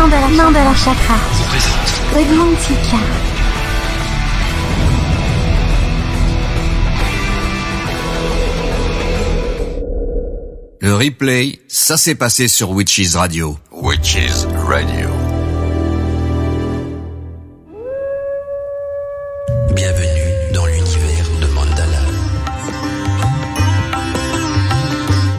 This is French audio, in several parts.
Mandala Chakra. Augmentica. Le replay, ça s'est passé sur Witches Radio. Witches Radio. Bienvenue dans l'univers de Mandala.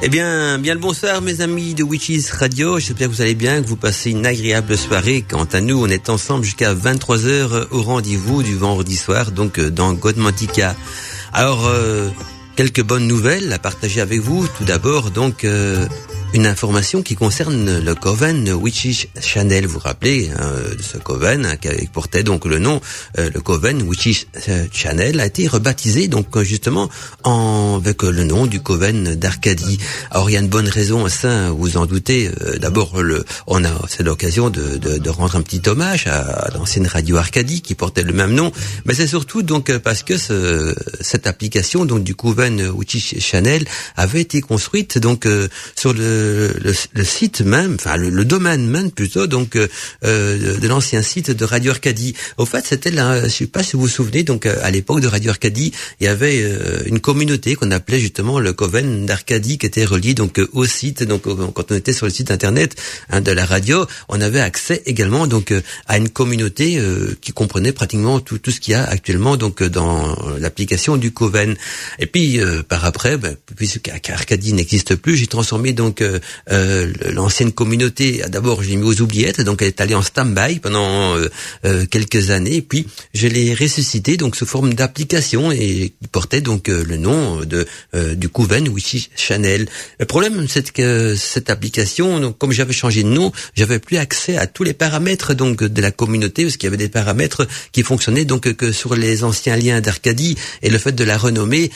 Eh bien le bonsoir mes amis de Witches Radio, j'espère que vous allez bien, que vous passez une agréable soirée. Quant à nous, on est ensemble jusqu'à 23h au rendez-vous du vendredi soir, donc dans Godmantica. Alors, quelques bonnes nouvelles à partager avec vous. Tout d'abord, donc, une information qui concerne le coven Witches Channel. Vous vous rappelez de ce coven qui portait donc le nom, le coven Witches Channel a été rebaptisé donc justement avec le nom du coven d'Arcadie. Alors il y a une bonne raison à ça, vous en doutez. D'abord, c'est l'occasion de rendre un petit hommage à l'ancienne radio Arcadie qui portait le même nom, mais c'est surtout donc parce que cette application donc du coven Witches Channel avait été construite donc sur le site même, enfin le domaine même plutôt, donc de l'ancien site de Radio Arcadie. Au fait, c'était là, je sais pas si vous vous souvenez, donc à l'époque de Radio Arcadie, il y avait une communauté qu'on appelait justement le Coven d'Arcadie qui était relié donc au site. Donc quand on était sur le site internet de la radio, on avait accès également donc à une communauté qui comprenait pratiquement tout ce qu'il y a actuellement donc dans l'application du Coven. Et puis par après, puisque Arcadie n'existe plus, j'ai transformé donc l'ancienne communauté. D'abord, je l'ai mis aux oubliettes, donc elle est allée en stand-by pendant quelques années, et puis je l'ai ressuscitée donc sous forme d'application et qui portait donc le nom du Coven Witches Channel. Le problème, c'est que cette application, donc comme j'avais changé de nom, j'avais plus accès à tous les paramètres donc de la communauté, parce qu'il y avait des paramètres qui fonctionnaient donc que sur les anciens liens d'Arcadie, et le fait de la renommer,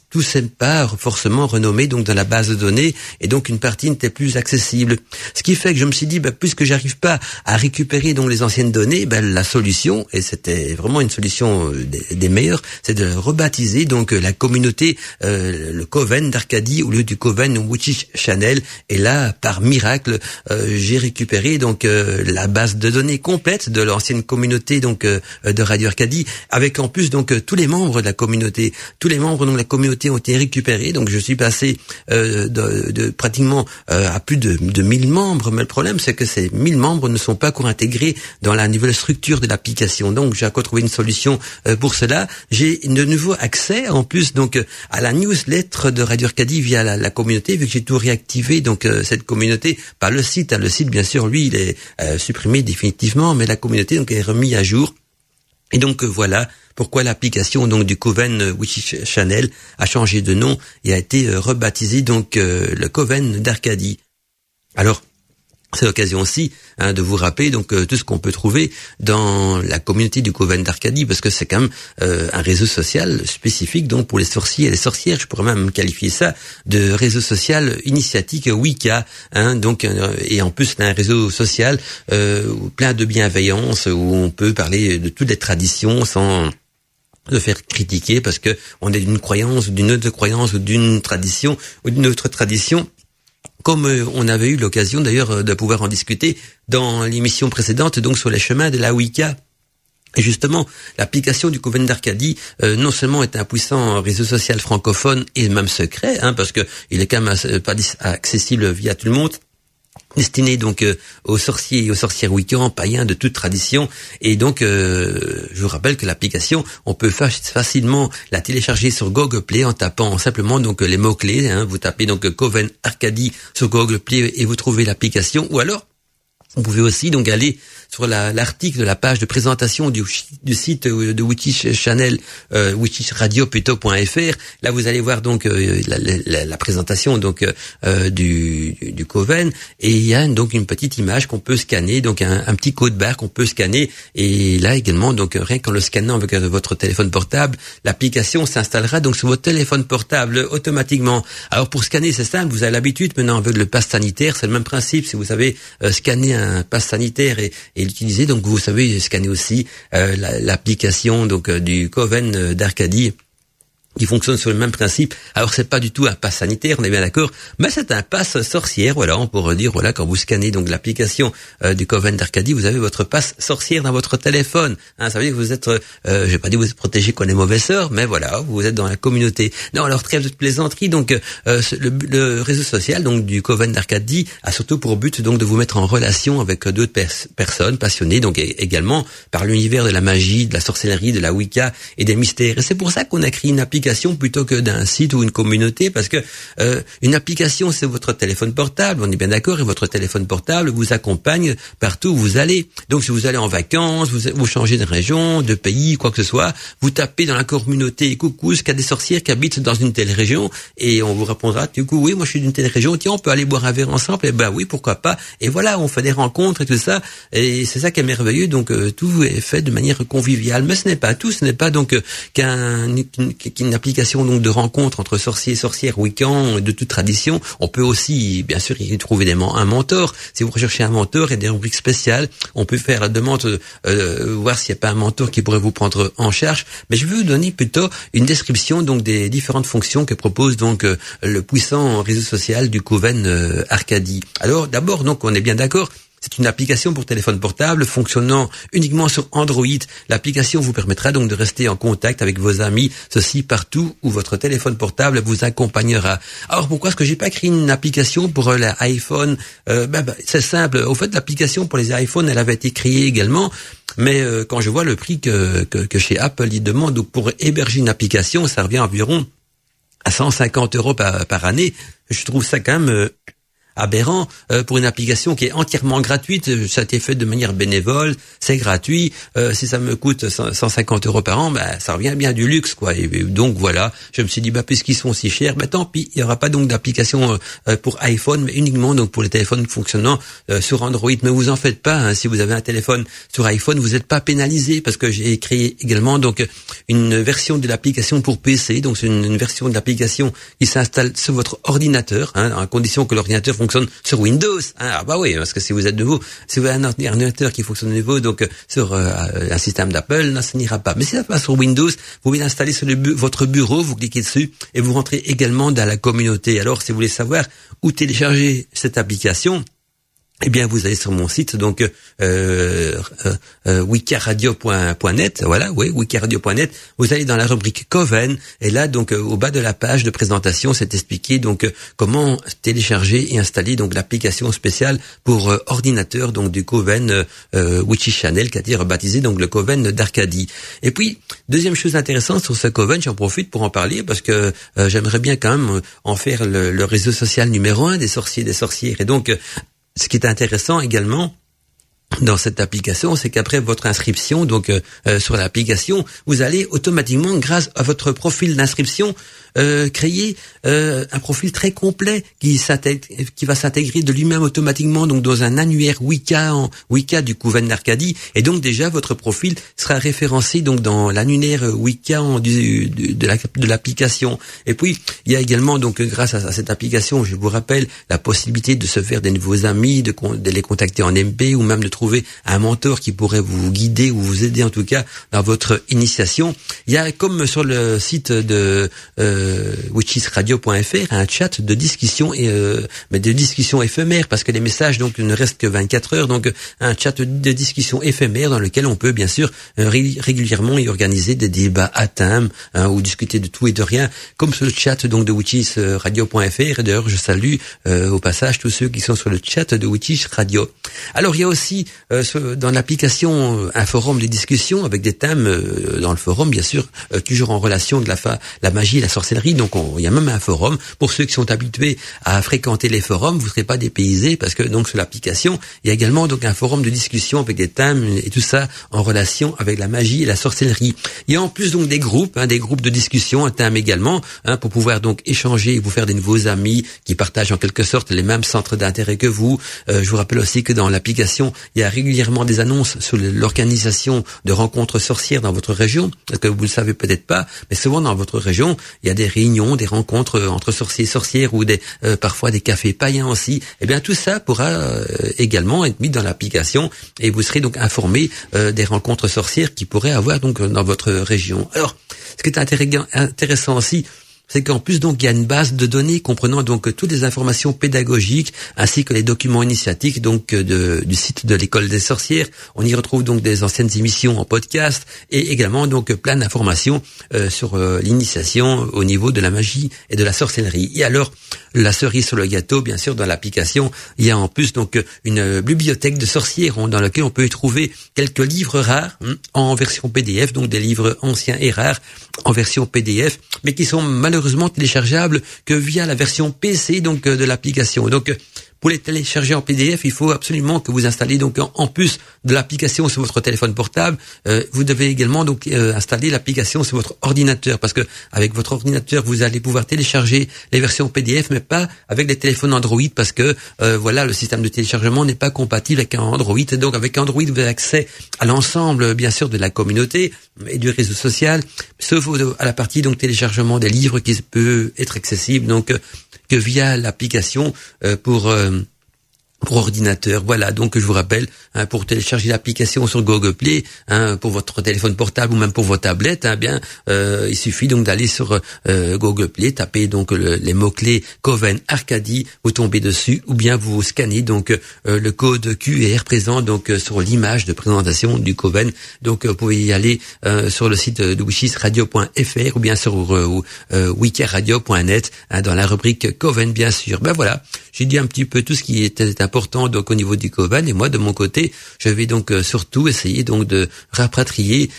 tout c'est pas forcément renommé donc dans la base de données, et donc une partie n'était plus accessible. Ce qui fait que je me suis dit, puisque j'arrive pas à récupérer donc les anciennes données, la solution, et c'était vraiment une solution des meilleures, c'est de rebaptiser donc la communauté le Coven d'Arcadie au lieu du Coven Witches Channel. Et là, par miracle, j'ai récupéré donc la base de données complète de l'ancienne communauté donc de Radio Arcadie, avec en plus donc tous les membres de la communauté. Tous les membres donc de la communauté ont été récupérés. Donc je suis passé de pratiquement à plus de 1000 membres, mais le problème c'est que ces 1000 membres ne sont pas encore intégrés dans la nouvelle structure de l'application. Donc j'ai encore trouvé une solution pour cela. J'ai de nouveau accès en plus donc à la newsletter de Radio Arcadie via la communauté, vu que j'ai tout réactivé donc cette communauté par le site. Le site bien sûr lui il est supprimé définitivement, mais la communauté donc est remise à jour. Et donc voilà pourquoi l'application donc du Coven Witches Channel a changé de nom et a été rebaptisée donc le Coven d'Arcadie. Alors c'est l'occasion aussi de vous rappeler donc tout ce qu'on peut trouver dans la communauté du Coven d'Arcadie, parce que c'est quand même un réseau social spécifique donc pour les sorciers et les sorcières. Je pourrais même qualifier ça de réseau social initiatique Wicca, donc et en plus c'est un réseau social plein de bienveillance, où on peut parler de toutes les traditions sans de faire critiquer, parce que on est d'une croyance ou d'une autre croyance ou d'une tradition ou d'une autre tradition, comme on avait eu l'occasion d'ailleurs de pouvoir en discuter dans l'émission précédente, donc sur les chemins de la Wicca. Et justement, l'application du Coven d'Arcadie, non seulement est un puissant réseau social francophone et même secret, parce que il est quand même pas accessible via tout le monde, destiné donc aux sorciers et aux sorcières wiccans, païens de toute tradition. Et donc je vous rappelle que l'application, on peut facilement la télécharger sur Google Play en tapant simplement donc les mots clés. Vous tapez donc Coven Arcadie sur Google Play et vous trouvez l'application. Ou alors vous pouvez aussi donc aller sur l'article de la page de présentation du site de Witches Channel, witchesradio.fr. Là, vous allez voir donc la présentation donc du Coven, et il y a donc une petite image qu'on peut scanner, donc un petit code barre qu'on peut scanner, et là également donc rien qu'en le scannant avec votre téléphone portable, l'application s'installera donc sur votre téléphone portable automatiquement. Alors pour scanner, c'est simple, vous avez l'habitude maintenant avec le pass sanitaire, c'est le même principe. Si vous savez scanner un pass sanitaire et l'utiliser, donc vous savez scanner aussi l'application donc du Coven d'Arcadie qui fonctionne sur le même principe. Alors c'est pas du tout un pass sanitaire, on est bien d'accord, mais c'est un pass sorcière. Voilà, on pourrait dire, voilà, quand vous scannez donc l'application du Coven d'Arcadie, vous avez votre pass sorcière dans votre téléphone. Hein, ça veut dire que vous êtes, je vais pas dire que vous êtes protégé contre les mauvaises sœurs, mais voilà, vous êtes dans la communauté. Non, alors trêve de plaisanterie. Donc le réseau social donc du Coven d'Arcadie a surtout pour but donc de vous mettre en relation avec d'autres personnes passionnées, donc également par l'univers de la magie, de la sorcellerie, de la Wicca et des mystères. Et c'est pour ça qu'on a créé une application plutôt que d'un site ou une communauté, parce que une application c'est votre téléphone portable, on est bien d'accord, et votre téléphone portable vous accompagne partout où vous allez. Donc si vous allez en vacances, vous changez de région, de pays, quoi que ce soit, vous tapez dans la communauté coucou, est-ce qu'il y a des sorcières qui habitent dans une telle région, et on vous répondra du coup oui, moi je suis d'une telle région, tiens on peut aller boire un verre ensemble, et ben oui pourquoi pas, et voilà on fait des rencontres et tout ça, et c'est ça qui est merveilleux. Donc tout est fait de manière conviviale, mais ce n'est pas tout, ce n'est pas donc qu'une application donc de rencontre entre sorciers, sorcières, wiccans de toute tradition. On peut aussi bien sûr y trouver un mentor. Si vous recherchez un mentor et des rubriques spéciales, on peut faire la demande, voir s'il n'y a pas un mentor qui pourrait vous prendre en charge. Mais je vais vous donner plutôt une description donc des différentes fonctions que propose donc le puissant réseau social du Coven Arcadie. Alors d'abord donc on est bien d'accord. C'est une application pour téléphone portable fonctionnant uniquement sur Android. L'application vous permettra donc de rester en contact avec vos amis, ceci partout où votre téléphone portable vous accompagnera. Alors pourquoi est-ce que j'ai pas créé une application pour l'iPhone? C'est simple. Au fait, l'application pour les iPhones, elle avait été créée également. Mais quand je vois le prix que chez Apple ils demandent donc pour héberger une application, ça revient environ à 150 € par année. Je trouve ça quand même aberrant pour une application qui est entièrement gratuite. Ça a été fait de manière bénévole, c'est gratuit. Si ça me coûte 150 € par an, ça revient bien du luxe, quoi. Et donc voilà, je me suis dit puisqu'ils sont si chers, tant pis, il y aura pas donc d'application pour iPhone, mais uniquement donc pour les téléphones fonctionnant sur Android. Mais vous en faites pas, hein, si vous avez un téléphone sur iPhone, vous n'êtes pas pénalisé, parce que j'ai créé également donc une version de l'application pour PC. Donc c'est une version de l'application qui s'installe sur votre ordinateur, hein, à condition que l'ordinateur fonctionne sur Windows. Ah bah oui, parce que si vous êtes nouveau, si vous avez un ordinateur qui fonctionne nouveau, donc sur un système d'Apple, non, ça n'ira pas. Mais si ça passe sur Windows, vous pouvez l'installer sur votre bureau, vous cliquez dessus et vous rentrez également dans la communauté. Alors, si vous voulez savoir où télécharger cette application, eh bien, vous allez sur mon site, donc wiccaradio.net, voilà, oui, wiccaradio.net. Vous allez dans la rubrique Coven, et là, donc, au bas de la page de présentation, c'est expliqué donc comment télécharger et installer donc l'application spéciale pour ordinateur, donc du Coven Witchy Channel, qui a été rebaptisé donc le Coven d'Arcadie. Et puis, deuxième chose intéressante sur ce Coven, j'en profite pour en parler parce que j'aimerais bien quand même en faire le réseau social numéro 1 des sorciers, des sorcières, et donc ce qui est intéressant également dans cette application, c'est qu'après votre inscription, donc sur l'application, vous allez automatiquement, grâce à votre profil d'inscription, créer un profil très complet qui va s'intégrer de lui-même automatiquement donc dans un annuaire Wicca du Coven d'Arcadie, et donc déjà votre profil sera référencé donc dans l'annuaire Wicca de l'application. Et puis il y a également donc grâce à cette application, je vous rappelle, la possibilité de se faire des nouveaux amis, de les contacter en MP, ou même de trouver un mentor qui pourrait vous guider ou vous aider en tout cas dans votre initiation. Il y a, comme sur le site de witchesradio.fr, un chat de discussion, mais de discussion éphémère, parce que les messages donc ne restent que 24 heures, donc un chat de discussion éphémère dans lequel on peut bien sûr régulièrement y organiser des débats à thème, ou discuter de tout et de rien, comme sur le chat donc de witchesradio.fr. Et d'ailleurs je salue au passage tous ceux qui sont sur le chat de Witches Radio. Alors il y a aussi dans l'application un forum de discussion avec des thèmes dans le forum, bien sûr, toujours en relation de la magie et la sorcellerie. Donc il y a même un forum pour ceux qui sont habitués à fréquenter les forums. Vous ne serez pas dépaysés, parce que donc sur l'application il y a également donc un forum de discussion avec des thèmes et tout ça en relation avec la magie et la sorcellerie. Il y a en plus donc des groupes de discussion, un thème également, pour pouvoir donc échanger et vous faire des nouveaux amis qui partagent en quelque sorte les mêmes centres d'intérêt que vous. Je vous rappelle aussi que dans l'application il y a régulièrement des annonces sur l'organisation de rencontres sorcières dans votre région, parce que vous ne le savez peut-être pas, mais souvent dans votre région, il y a des réunions, des rencontres entre sorciers et sorcières, ou parfois des cafés païens aussi. Eh bien, tout ça pourra également être mis dans l'application, et vous serez donc informé des rencontres sorcières qui pourraient avoir donc dans votre région. Alors, Ce qui est intéressant aussi, c'est qu'en plus, donc, il y a une base de données comprenant donc toutes les informations pédagogiques ainsi que les documents initiatiques donc du site de l'école des sorcières. On y retrouve donc des anciennes émissions en podcast et également donc plein d'informations sur l'initiation au niveau de la magie et de la sorcellerie. Et alors, la cerise sur le gâteau, bien sûr, dans l'application, il y a en plus donc une bibliothèque de sorcières dans laquelle on peut y trouver quelques livres rares en version PDF, donc des livres anciens et rares en version PDF, mais qui sont malheureusement téléchargeables que via la version PC donc de l'application. Donc pour les télécharger en PDF, il faut absolument que vous installez donc en plus de l'application sur votre téléphone portable, vous devez également donc installer l'application sur votre ordinateur, parce que avec votre ordinateur vous allez pouvoir télécharger les versions PDF, mais pas avec les téléphones Android, parce que voilà, le système de téléchargement n'est pas compatible avec un Android. Et donc avec Android vous avez accès à l'ensemble bien sûr de la communauté et du réseau social, sauf à la partie donc téléchargement des livres qui peut être accessible donc que via l'application pour ordinateur. Voilà, donc je vous rappelle, pour télécharger l'application sur Google Play, pour votre téléphone portable ou même pour vos tablettes, il suffit donc d'aller sur Google Play, taper donc les mots-clés Coven Arcadie, vous tombez dessus, ou bien vous scannez donc le code QR présent donc sur l'image de présentation du Coven. Donc vous pouvez y aller sur le site de witchesradio.fr ou bien sur wikiradio.net dans la rubrique Coven, bien sûr. Ben voilà, j'ai dit un petit peu tout ce qui était important donc au niveau du Coven, et moi de mon côté je vais donc surtout essayer donc de rapatrier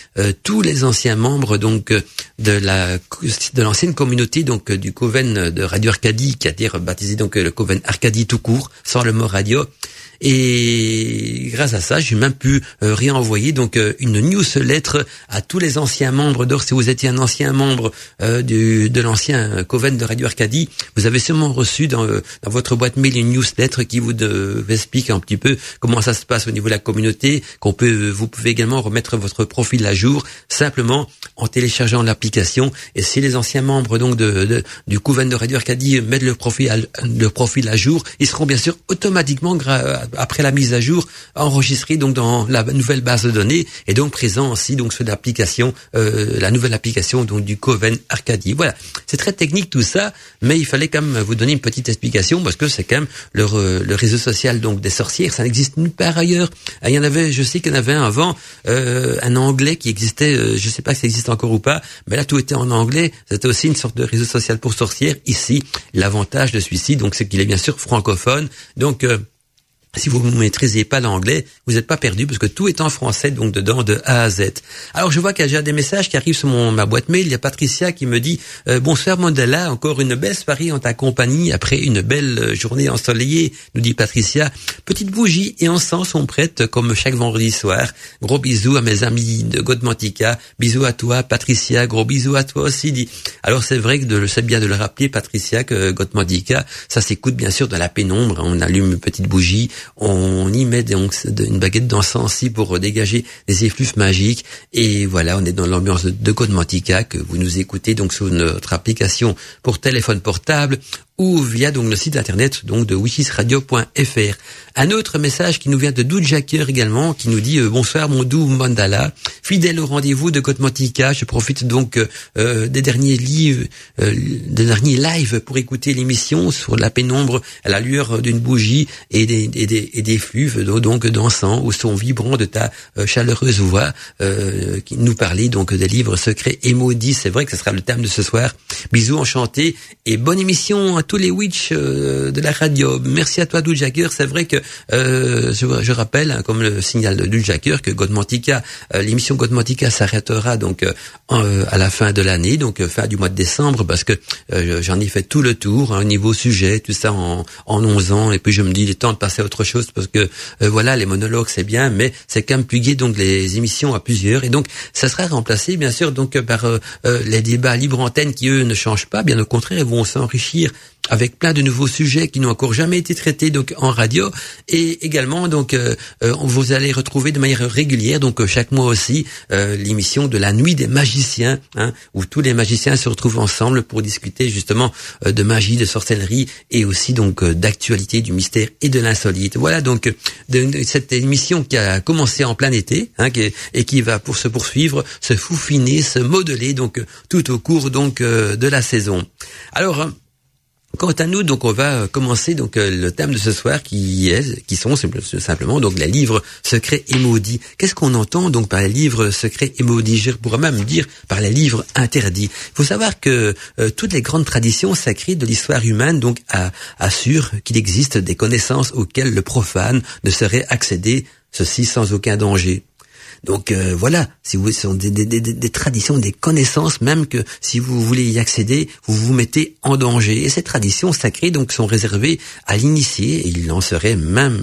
tous les anciens membres donc de l'ancienne communauté donc du Coven de Radio Arcadie, qui a été rebaptisé donc le Coven Arcadie tout court sans le mot radio. Et grâce à ça, j'ai même pu réenvoyer donc une newsletter à tous les anciens membres. Donc, si vous étiez un ancien membre de l'ancien Coven de Radio Arcadie, vous avez sûrement reçu dans votre boîte mail une newsletter qui vous explique un petit peu comment ça se passe au niveau de la communauté. Vous pouvez également remettre votre profil à jour simplement en téléchargeant l'application. Et si les anciens membres donc du Coven de Radio Arcadie mettent le profil à jour, ils seront bien sûr automatiquement après la mise à jour enregistrés donc dans la nouvelle base de données, et donc présent aussi donc sur l'application, la nouvelle application donc du Coven Arcadie. Voilà, c'est très technique tout ça, mais il fallait quand même vous donner une petite explication, parce que c'est quand même le réseau social donc des sorcières, ça n'existe nulle part ailleurs. Il y en avait, je sais qu'il y en avait un avant, un anglais qui existait, je sais pas si ça existe encore ou pas, mais là tout était en anglais. C'était aussi une sorte de réseau social pour sorcières. Ici, l'avantage de celui-ci donc c'est qu'il est bien sûr francophone, donc si vous ne maîtrisez pas l'anglais, vous n'êtes pas perdu, parce que tout est en français, donc dedans, de A à Z. Alors, je vois qu'il y a déjà des messages qui arrivent sur ma boîte mail. Il y a Patricia qui me dit bonsoir Mandela, encore une belle soirée en ta compagnie après une belle journée ensoleillée, nous dit Patricia. Petite bougie et encens sont prêtes comme chaque vendredi soir. Gros bisous à mes amis de Godmantica. Bisous à toi, Patricia. Gros bisous à toi aussi, dit. Alors, c'est vrai que c'est bien de le rappeler, Patricia, que Godmantica, ça s'écoute bien sûr dans la pénombre. On allume une petite bougie, on y met donc une baguette d'encens aussi pour dégager des effluves magiques, et voilà, on est dans l'ambiance de Godmantica que vous nous écoutez donc sur notre application pour téléphone portable ou via donc le site internet donc de witchesradio.fr. Un autre message qui nous vient de Doud Jacker également, qui nous dit bonsoir mon doux Mandala, fidèle au rendez-vous de Godmantica, je profite donc des derniers lives, des derniers lives pour écouter l'émission sur la pénombre à la lueur d'une bougie et des fleuves donc d'encens au son vibrant de ta chaleureuse voix qui nous parlait donc des livres secrets et maudits. C'est vrai que ce sera le thème de ce soir. Bisous enchantés et bonne émission à tous les witch de la radio. Merci à toi Doud Jacker. C'est vrai que je rappelle, comme le signal de Doud Jacker, que Godmantica, l'émission Godmantica s'arrêtera donc à la fin de l'année, donc fin du mois de décembre, parce que j'en ai fait tout le tour, au niveau sujet, tout ça en 11 ans, et puis je me dis il est temps de passer à autre chose, parce que voilà, les monologues c'est bien, mais c'est quand même plus gai, donc les émissions à plusieurs, et donc ça sera remplacé bien sûr donc par les débats libre antenne qui eux ne changent pas, bien au contraire, ils vont s'enrichir avec plein de nouveaux sujets qui n'ont encore jamais été traités donc en radio, et également donc vous allez retrouver de manière régulière donc chaque mois aussi l'émission de la nuit des magiciens, où tous les magiciens se retrouvent ensemble pour discuter justement de magie, de sorcellerie, et aussi donc d'actualité, du mystère et de l'insolite. suite. Voilà donc cette émission qui a commencé en plein été, et qui va pour se poursuivre, se faufiner, se modeler donc tout au cours donc de la saison. Alors, quant à nous, donc on va commencer donc le thème de ce soir qui sont simplement donc les livres secrets et maudits. Qu'est-ce qu'on entend donc par les livres secrets et maudits? Je pourrais même dire par les livres interdits. Il faut savoir que toutes les grandes traditions sacrées de l'histoire humaine donc assurent qu'il existe des connaissances auxquelles le profane ne saurait accéder, ceci sans aucun danger. Donc voilà, si vous ce sont des traditions, des connaissances, même que si vous voulez y accéder, vous vous mettez en danger. Et ces traditions sacrées donc sont réservées à l'initié, et il en serait même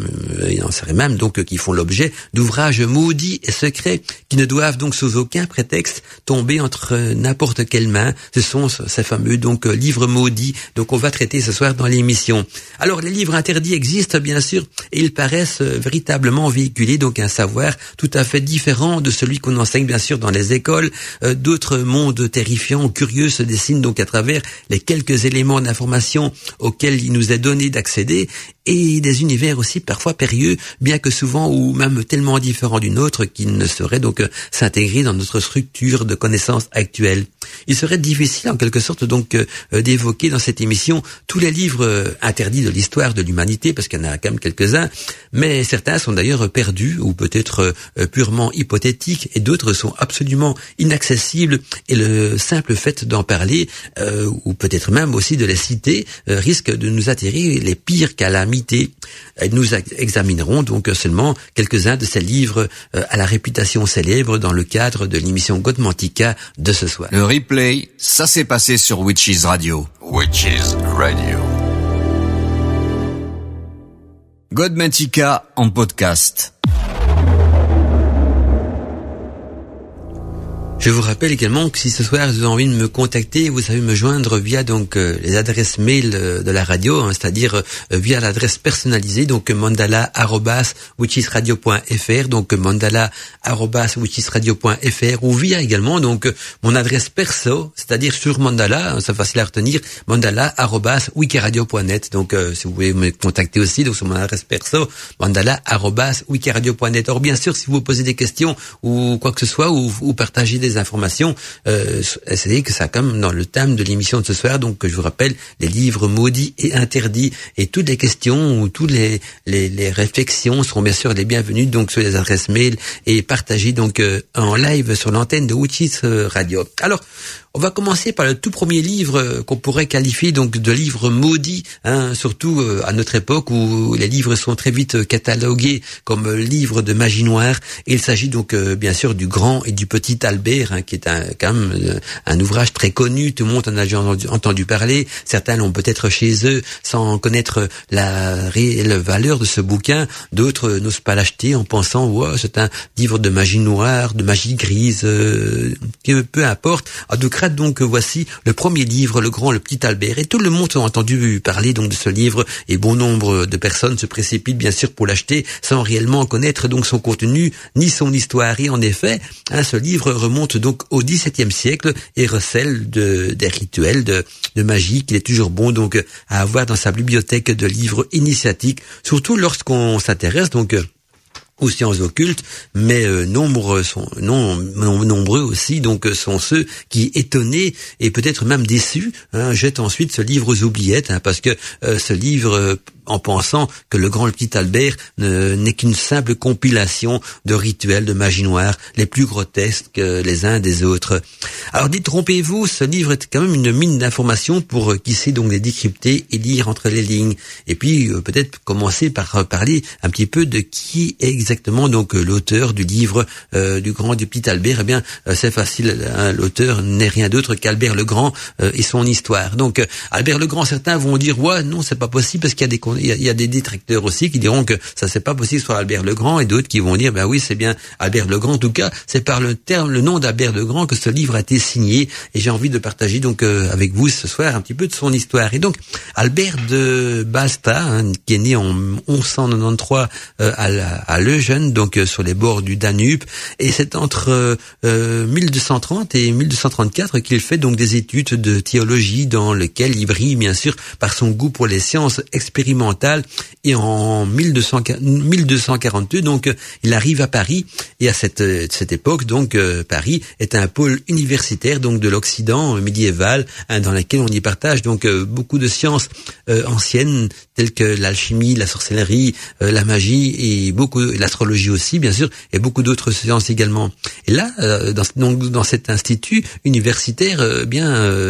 donc qui font l'objet d'ouvrages maudits et secrets qui ne doivent donc sous aucun prétexte tomber entre n'importe quelle main. Ce sont ces fameux donc livres maudits. Donc on va traiter ce soir dans l'émission. Alors les livres interdits existent bien sûr, et ils paraissent véritablement véhiculer donc un savoir tout à fait différent de celui qu'on enseigne bien sûr dans les écoles. D'autres mondes terrifiants ou curieux se dessinent donc à travers les quelques éléments d'information auxquels il nous est donné d'accéder, et des univers aussi parfois périlleux, bien que souvent ou même tellement différents d'une autre qu'ils ne sauraient donc s'intégrer dans notre structure de connaissances actuelle. Il serait difficile en quelque sorte donc d'évoquer dans cette émission tous les livres interdits de l'histoire de l'humanité, parce qu'il y en a quand même quelques-uns, mais certains sont d'ailleurs perdus ou peut-être purement hypothétiques, et d'autres sont absolument inaccessibles, et le simple fait d'en parler ou peut-être même aussi de les citer risque de nous attirer les pires calamités. Et nous examinerons donc seulement quelques-uns de ces livres à la réputation célèbre dans le cadre de l'émission Godmantica de ce soir. Le replay, ça s'est passé sur Witches Radio. Witches Radio. Godmantica en podcast. Je vous rappelle également que si ce soir vous avez envie de me contacter, vous savez me joindre via donc les adresses mail de la radio, c'est-à-dire via l'adresse personnalisée, donc mandala@witchesradio.fr, donc mandala@witchesradio.fr, ou via également donc mon adresse perso, c'est-à-dire sur Mandala, c'est facile à retenir, mandala@wikiradio.net. Donc si vous voulez me contacter aussi, donc sur mon adresse perso, mandala@wikiradio.net. Or bien sûr, si vous posez des questions ou quoi que ce soit, ou partagez des informations, c'est que ça comme dans le thème de l'émission de ce soir, donc je vous rappelle les livres maudits et interdits, et toutes les questions ou toutes les réflexions seront bien sûr les bienvenues donc sur les adresses mail et partagées donc en live sur l'antenne de Witches Radio. Alors on va commencer par le tout premier livre qu'on pourrait qualifier donc de livre maudit, surtout à notre époque où les livres sont très vite catalogués comme livres de magie noire. Et il s'agit donc bien sûr du Grand et du Petit Albert, qui est quand même un ouvrage très connu. Tout le monde en a déjà entendu parler. Certains l'ont peut-être chez eux sans connaître la réelle valeur de ce bouquin. D'autres n'osent pas l'acheter en pensant wow, c'est un livre de magie noire, de magie grise, peu importe. En tout cas, donc voici le premier livre, Le Grand, le Petit Albert, et tout le monde a entendu parler donc de ce livre, et bon nombre de personnes se précipitent bien sûr pour l'acheter sans réellement connaître donc son contenu ni son histoire. Et en effet, ce livre remonte donc au XVIIe siècle et recèle des rituels de magie qu'il est toujours bon donc à avoir dans sa bibliothèque de livres initiatiques, surtout lorsqu'on s'intéresse donc aux sciences occultes, mais nombreux aussi donc sont ceux qui, étonnés et peut-être même déçus, jettent ensuite ce livre aux oubliettes, parce que ce livre, en pensant que Le Grand et le Petit Albert n'est qu'une simple compilation de rituels de magie noire, les plus grotesques les uns des autres. Alors détrompez-vous, ce livre est quand même une mine d'informations pour qui sait donc les décrypter et lire entre les lignes. Et puis peut-être commencer par parler un petit peu de qui est exactement donc l'auteur du livre du Grand et du Petit Albert. Eh bien c'est facile, l'auteur n'est rien d'autre qu'Albert le Grand et son histoire. Donc Albert le Grand, certains vont dire ouais non c'est pas possible parce qu'il y a des détracteurs aussi qui diront que ça c'est pas possible sur Albert le Grand, et d'autres qui vont dire ben oui c'est bien Albert le Grand. En tout cas c'est par le nom d'Albert le Grand que ce livre a été signé, et j'ai envie de partager donc avec vous ce soir un petit peu de son histoire. Et donc Albert de Basta, qui est né en 1193 à Lejeune, donc sur les bords du Danube, et c'est entre 1230 et 1234 qu'il fait donc des études de théologie dans lesquelles il brille bien sûr par son goût pour les sciences expérimentales occidentale. Et en 1242, donc, il arrive à Paris. Et à cette époque, donc, Paris est un pôle universitaire, donc, de l'Occident médiéval, dans lequel on y partage, donc, beaucoup de sciences anciennes, telles que l'alchimie, la sorcellerie, la magie, et l'astrologie aussi, bien sûr, et beaucoup d'autres sciences également. Et là, dans cet institut universitaire,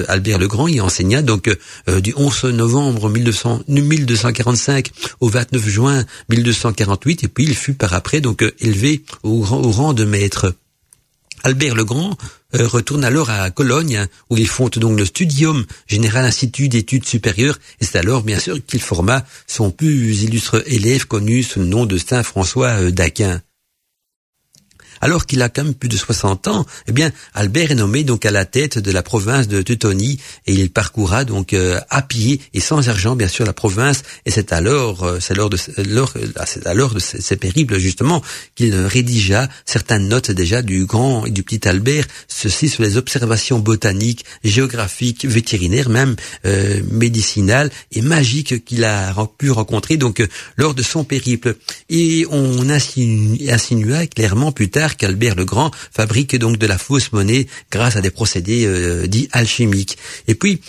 Albert le Grand y enseigna, donc, du 11 novembre 1245 au 29 juin 1248, et puis il fut par après donc élevé au rang de maître. Albert le Grand retourne alors à Cologne, où il fonde donc le Studium Général Institut d'études supérieures, et c'est alors bien sûr qu'il forma son plus illustre élève connu sous le nom de Saint François d'Aquin. Alors qu'il a quand même plus de 60 ans, Albert est nommé donc à la tête de la province de Teutonie, et il parcourra donc à pied et sans argent bien sûr la province, et c'est lors de ces périples justement qu'il rédigea certaines notes déjà du grand et du petit Albert, ceci sur les observations botaniques, géographiques, vétérinaires, même médicinales et magiques qu'il a pu rencontrer donc lors de son périple. Et on insinua clairement plus tard qu'Albert le Grand fabrique donc de la fausse monnaie grâce à des procédés dits alchimiques. Et puis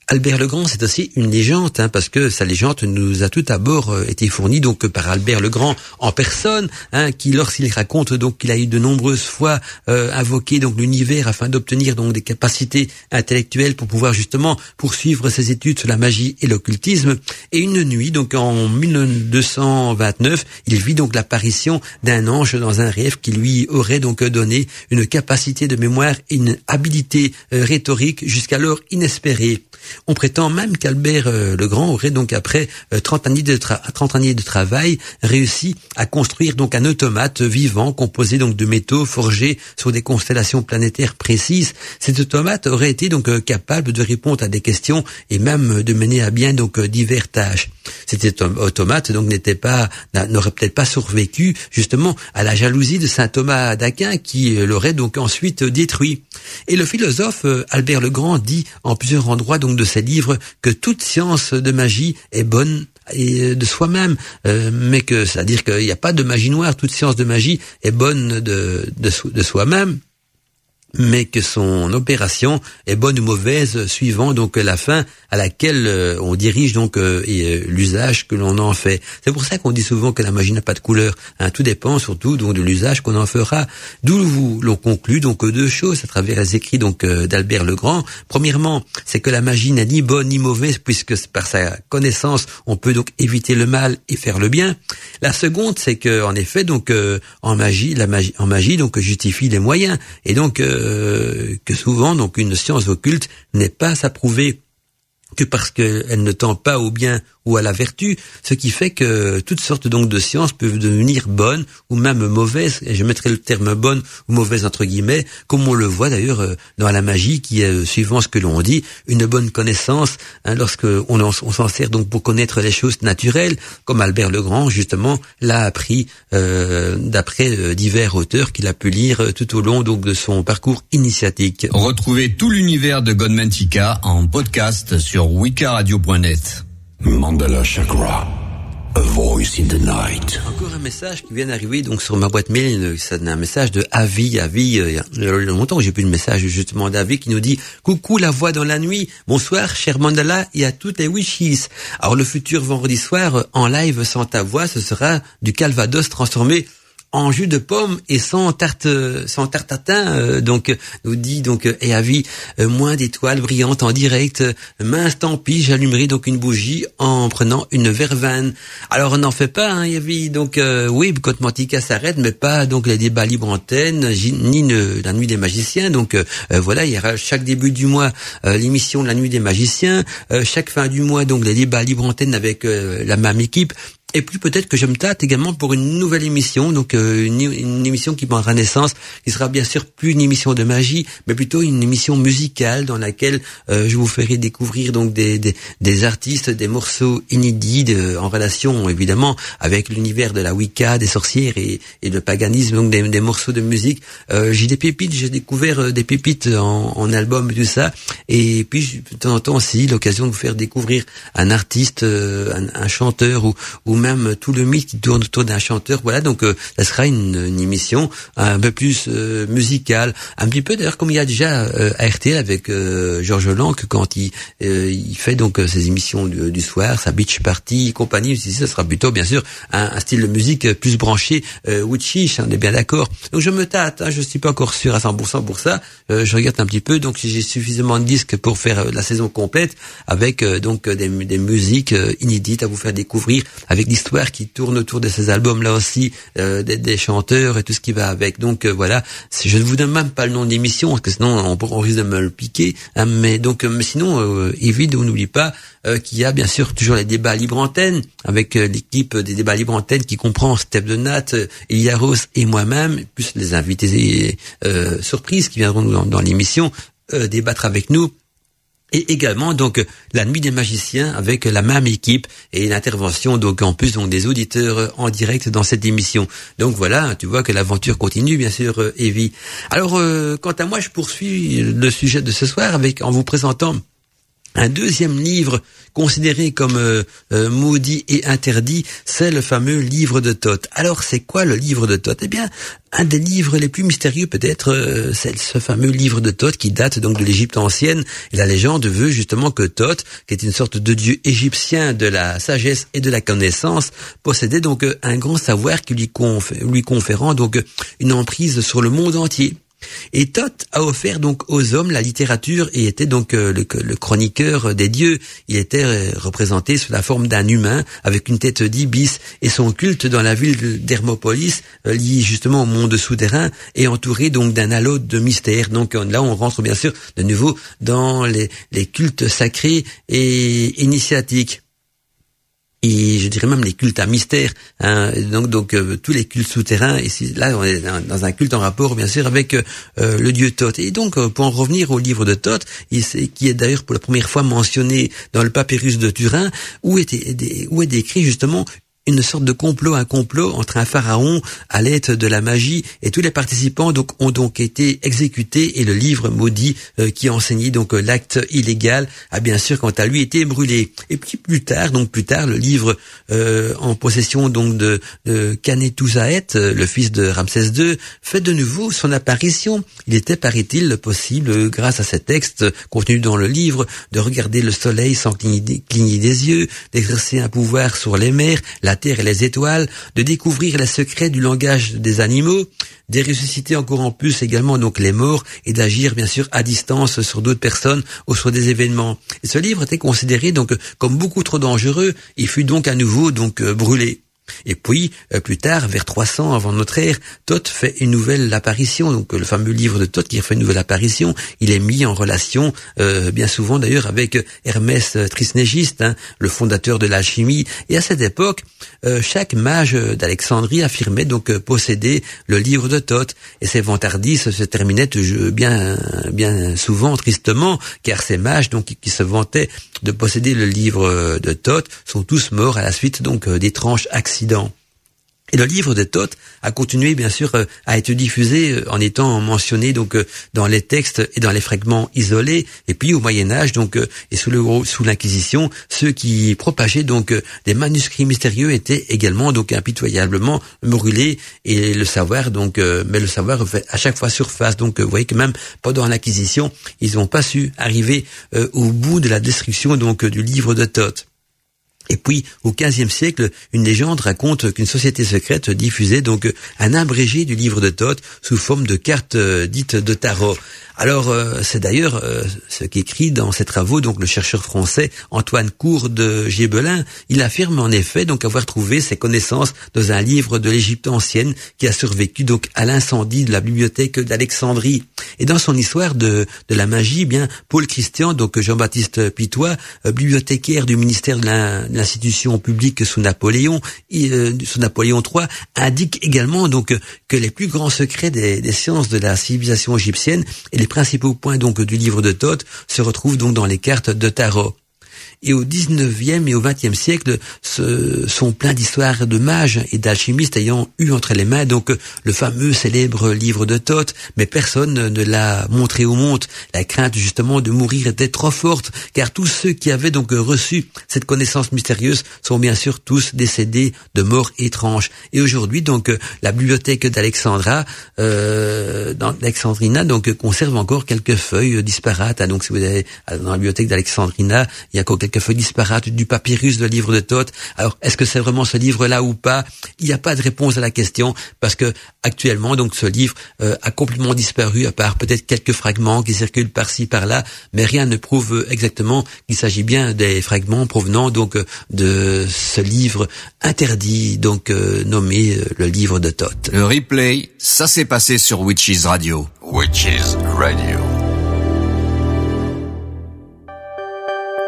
Albert le Grand, c'est aussi une légende, parce que sa légende nous a tout d'abord été fournie donc par Albert le Grand en personne, qui lorsqu'il raconte donc qu'il a eu de nombreuses fois invoqué donc l'univers afin d'obtenir donc des capacités intellectuelles pour pouvoir justement poursuivre ses études sur la magie et l'occultisme. Et une nuit donc en 1229, il vit donc l'apparition d'un ange dans un rêve qui lui aurait donc donné une capacité de mémoire et une habilité rhétorique jusqu'alors inespérée. On prétend même qu'Albert le Grand aurait donc après 30 années de travail réussi à construire donc un automate vivant composé donc de métaux forgés sur des constellations planétaires précises. Cet automate aurait été donc capable de répondre à des questions et même de mener à bien donc divers tâches. Cet automate donc n'aurait peut-être pas survécu justement à la jalousie de saint Thomas d'Aquin qui l'aurait donc ensuite détruit. Et le philosophe Albert le Grand dit en plusieurs endroits donc de ses livres que toute science de magie est bonne et de soi-même, mais que c'est-à-dire qu'il n'y a pas de magie noire, toute science de magie est bonne de soi-même, mais que son opération est bonne ou mauvaise suivant donc la fin à laquelle on dirige donc et l'usage que l'on en fait. C'est pour ça qu'on dit souvent que la magie n'a pas de couleur. Tout dépend surtout donc de l'usage qu'on en fera. D'où l'on conclut donc deux choses à travers les écrits donc d'Albert le Grand. Premièrement, c'est que la magie n'est ni bonne ni mauvaise puisque par sa connaissance on peut donc éviter le mal et faire le bien. La seconde, c'est que en effet donc en magie donc justifie les moyens et donc que souvent donc une science occulte n'est pas à prouver que parce qu'elle ne tend pas au bien ou à la vertu, ce qui fait que toutes sortes donc de sciences peuvent devenir bonnes ou même mauvaises, et je mettrai le terme bonne ou mauvaise entre guillemets, comme on le voit d'ailleurs dans la magie qui est, suivant ce que l'on dit, une bonne connaissance, lorsque on s'en sert donc pour connaître les choses naturelles, comme Albert le Grand justement l'a appris d'après divers auteurs qu'il a pu lire tout au long donc de son parcours initiatique. Retrouvez tout l'univers de Godmantica en podcast sur wicaradio.net. Mandala Chakra, a voice in the night. Encore un message qui vient d'arriver donc sur ma boîte mail, c'est un message de Avi, il y a longtemps que j'ai plus de message justement d'Avi qui nous dit « Coucou la voix dans la nuit, bonsoir cher Mandala et à toutes les wishes ». Alors le futur vendredi soir en live sans ta voix, ce sera du Calvados transformé en jus de pomme et sans tarte tatin, donc nous dit donc et avis moins d'étoiles brillantes en direct, mince tant pis, j'allumerai donc une bougie en prenant une verveine. Alors on n'en fait pas, Yavi, donc oui, Godmantica s'arrête, mais pas donc les débats libre antenne, ni la nuit des magiciens. Donc voilà, il y aura chaque début du mois l'émission de la nuit des magiciens, chaque fin du mois donc les débats libre antenne avec la même équipe. Et puis peut-être que je me tâte également pour une nouvelle émission, donc une émission qui prendra naissance, qui sera bien sûr plus une émission de magie, mais plutôt une émission musicale dans laquelle je vous ferai découvrir donc des artistes, des morceaux inédits en relation évidemment avec l'univers de la Wicca, des sorcières et le paganisme, donc des morceaux de musique. J'ai des pépites, j'ai découvert des pépites en album et tout ça, et puis de temps en temps aussi l'occasion de vous faire découvrir un artiste, un chanteur ou même tout le mythe qui tourne autour d'un chanteur. Voilà, donc ça sera une émission un peu plus musicale, un petit peu d'ailleurs comme il y a déjà à RTL avec Georges Lanque quand il fait donc ses émissions du soir, sa beach party, compagnie. Ici, ça sera plutôt bien sûr un style de musique plus branché witchish, on est bien d'accord. Donc je me tâte, je suis pas encore sûr à 100% pour ça. Je regarde un petit peu, donc j'ai suffisamment de disques pour faire la saison complète avec donc des musiques inédites à vous faire découvrir, avec l'histoire qui tourne autour de ces albums là aussi, des chanteurs et tout ce qui va avec. Donc voilà, je ne vous donne même pas le nom de l'émission parce que sinon on risque de me le piquer, hein, mais sinon évite, on n'oublie pas qu'il y a bien sûr toujours les débats libre antenne avec l'équipe des débats libre antenne qui comprend Steph de Nat, Yaros et moi-même, plus les invités surprises qui viendront dans l'émission débattre avec nous. Et également donc la nuit des magiciens avec la même équipe et l'intervention donc en plus donc des auditeurs en direct dans cette émission. Donc voilà, tu vois que l'aventure continue bien sûr, Evie. Alors quant à moi, je poursuis le sujet de ce soir en vous présentant un deuxième livre considéré comme maudit et interdit, c'est le fameux livre de Thoth. Alors c'est quoi le livre de Thoth ? Eh bien, un des livres les plus mystérieux peut-être, c'est ce fameux livre de Thoth qui date donc de l'Égypte ancienne. Et la légende veut justement que Thoth, qui est une sorte de dieu égyptien de la sagesse et de la connaissance, possédait donc un grand savoir qui lui conférant donc une emprise sur le monde entier. Et Thoth a offert donc aux hommes la littérature et était donc le chroniqueur des dieux. Il était représenté sous la forme d'un humain avec une tête d'ibis, et son culte dans la ville d'Hermopolis, lié justement au monde souterrain, est entouré donc d'un halo de mystère. Donc là on rentre bien sûr de nouveau dans les cultes sacrés et initiatiques. Et je dirais même les cultes à mystère, hein. Donc tous les cultes souterrains. Et là, on est dans un culte en rapport, bien sûr, avec le dieu Thoth. Et donc, pour en revenir au livre de Thoth, qui est d'ailleurs pour la première fois mentionné dans le papyrus de Turin, où est décrit justement une sorte de un complot entre un pharaon à l'aide de la magie, et tous les participants ont donc été exécutés, et le livre maudit qui enseignait donc l'acte illégal a bien sûr quant à lui été brûlé. Et puis plus tard le livre en possession donc de Khanetousaet, le fils de Ramsès II, fait de nouveau son apparition. Il était, paraît-il, possible grâce à ces textes contenus dans le livre de regarder le soleil sans cligner des yeux, d'exercer un pouvoir sur les mers, la terre et les étoiles, de découvrir les secrets du langage des animaux, de ressusciter encore en plus également donc les morts, et d'agir bien sûr à distance sur d'autres personnes ou sur des événements. Et ce livre était considéré donc comme beaucoup trop dangereux. Il fut donc à nouveau brûlé. Et puis, plus tard, vers 300 avant notre ère, Thoth fait une nouvelle apparition. Donc, le fameux livre de Thoth qui fait une nouvelle apparition, il est mis en relation, bien souvent d'ailleurs, avec Hermès Trismégiste, le fondateur de l'alchimie. Et à cette époque, chaque mage d'Alexandrie affirmait donc posséder le livre de Thoth. Et ces vantardises se terminaient bien souvent tristement, car ces mages donc qui se vantaient de posséder le livre de Thoth sont tous morts à la suite donc d'étranges accidents. Et le livre de Thoth a continué bien sûr à être diffusé en étant mentionné donc dans les textes et dans les fragments isolés. Et puis au Moyen Âge donc et sous l'Inquisition, ceux qui propageaient donc des manuscrits mystérieux étaient également donc impitoyablement brûlés, et le savoir mais le savoir fait à chaque fois surface. Donc vous voyez que même pendant l'Inquisition, ils n'ont pas su arriver au bout de la destruction donc du livre de Thoth. Et puis, au XVe siècle, une légende raconte qu'une société secrète diffusait donc un abrégé du livre de Thoth sous forme de cartes dites de tarot. Alors, c'est d'ailleurs ce qu'écrit dans ses travaux donc le chercheur français Antoine Cour de Gébelin. Il affirme en effet donc avoir trouvé ses connaissances dans un livre de l'Égypte ancienne qui a survécu donc à l'incendie de la bibliothèque d'Alexandrie. Et dans son histoire de la magie, eh bien Paul Christian, donc Jean-Baptiste Pitois, bibliothécaire du ministère de l'institution publique sous Napoléon III, indique également donc que les plus grands secrets des sciences de la civilisation égyptienne et les principaux points donc du livre de Thoth se retrouvent donc dans les cartes de tarot. Et au 19e et au 20e siècle, sont pleins d'histoires de mages et d'alchimistes ayant eu entre les mains donc le fameux célèbre livre de Thoth, mais personne ne l'a montré au monde. La crainte justement de mourir était trop forte, car tous ceux qui avaient donc reçu cette connaissance mystérieuse sont bien sûr tous décédés de mort étrange. Et aujourd'hui donc la bibliothèque d'Alexandrina donc conserve encore quelques feuilles disparates. Donc si vous allez dans la bibliothèque d'Alexandrina, il y a encore quelques feuilles disparates du papyrus de livre de Thoth. Alors, est-ce que c'est vraiment ce livre-là ou pas? Il n'y a pas de réponse à la question, parce que actuellement, donc, ce livre a complètement disparu, à part peut-être quelques fragments qui circulent par-ci, par-là, mais rien ne prouve exactement qu'il s'agit bien des fragments provenant donc de ce livre interdit, donc nommé le livre de Thoth. Le replay, ça s'est passé sur Witches Radio. Witches Radio.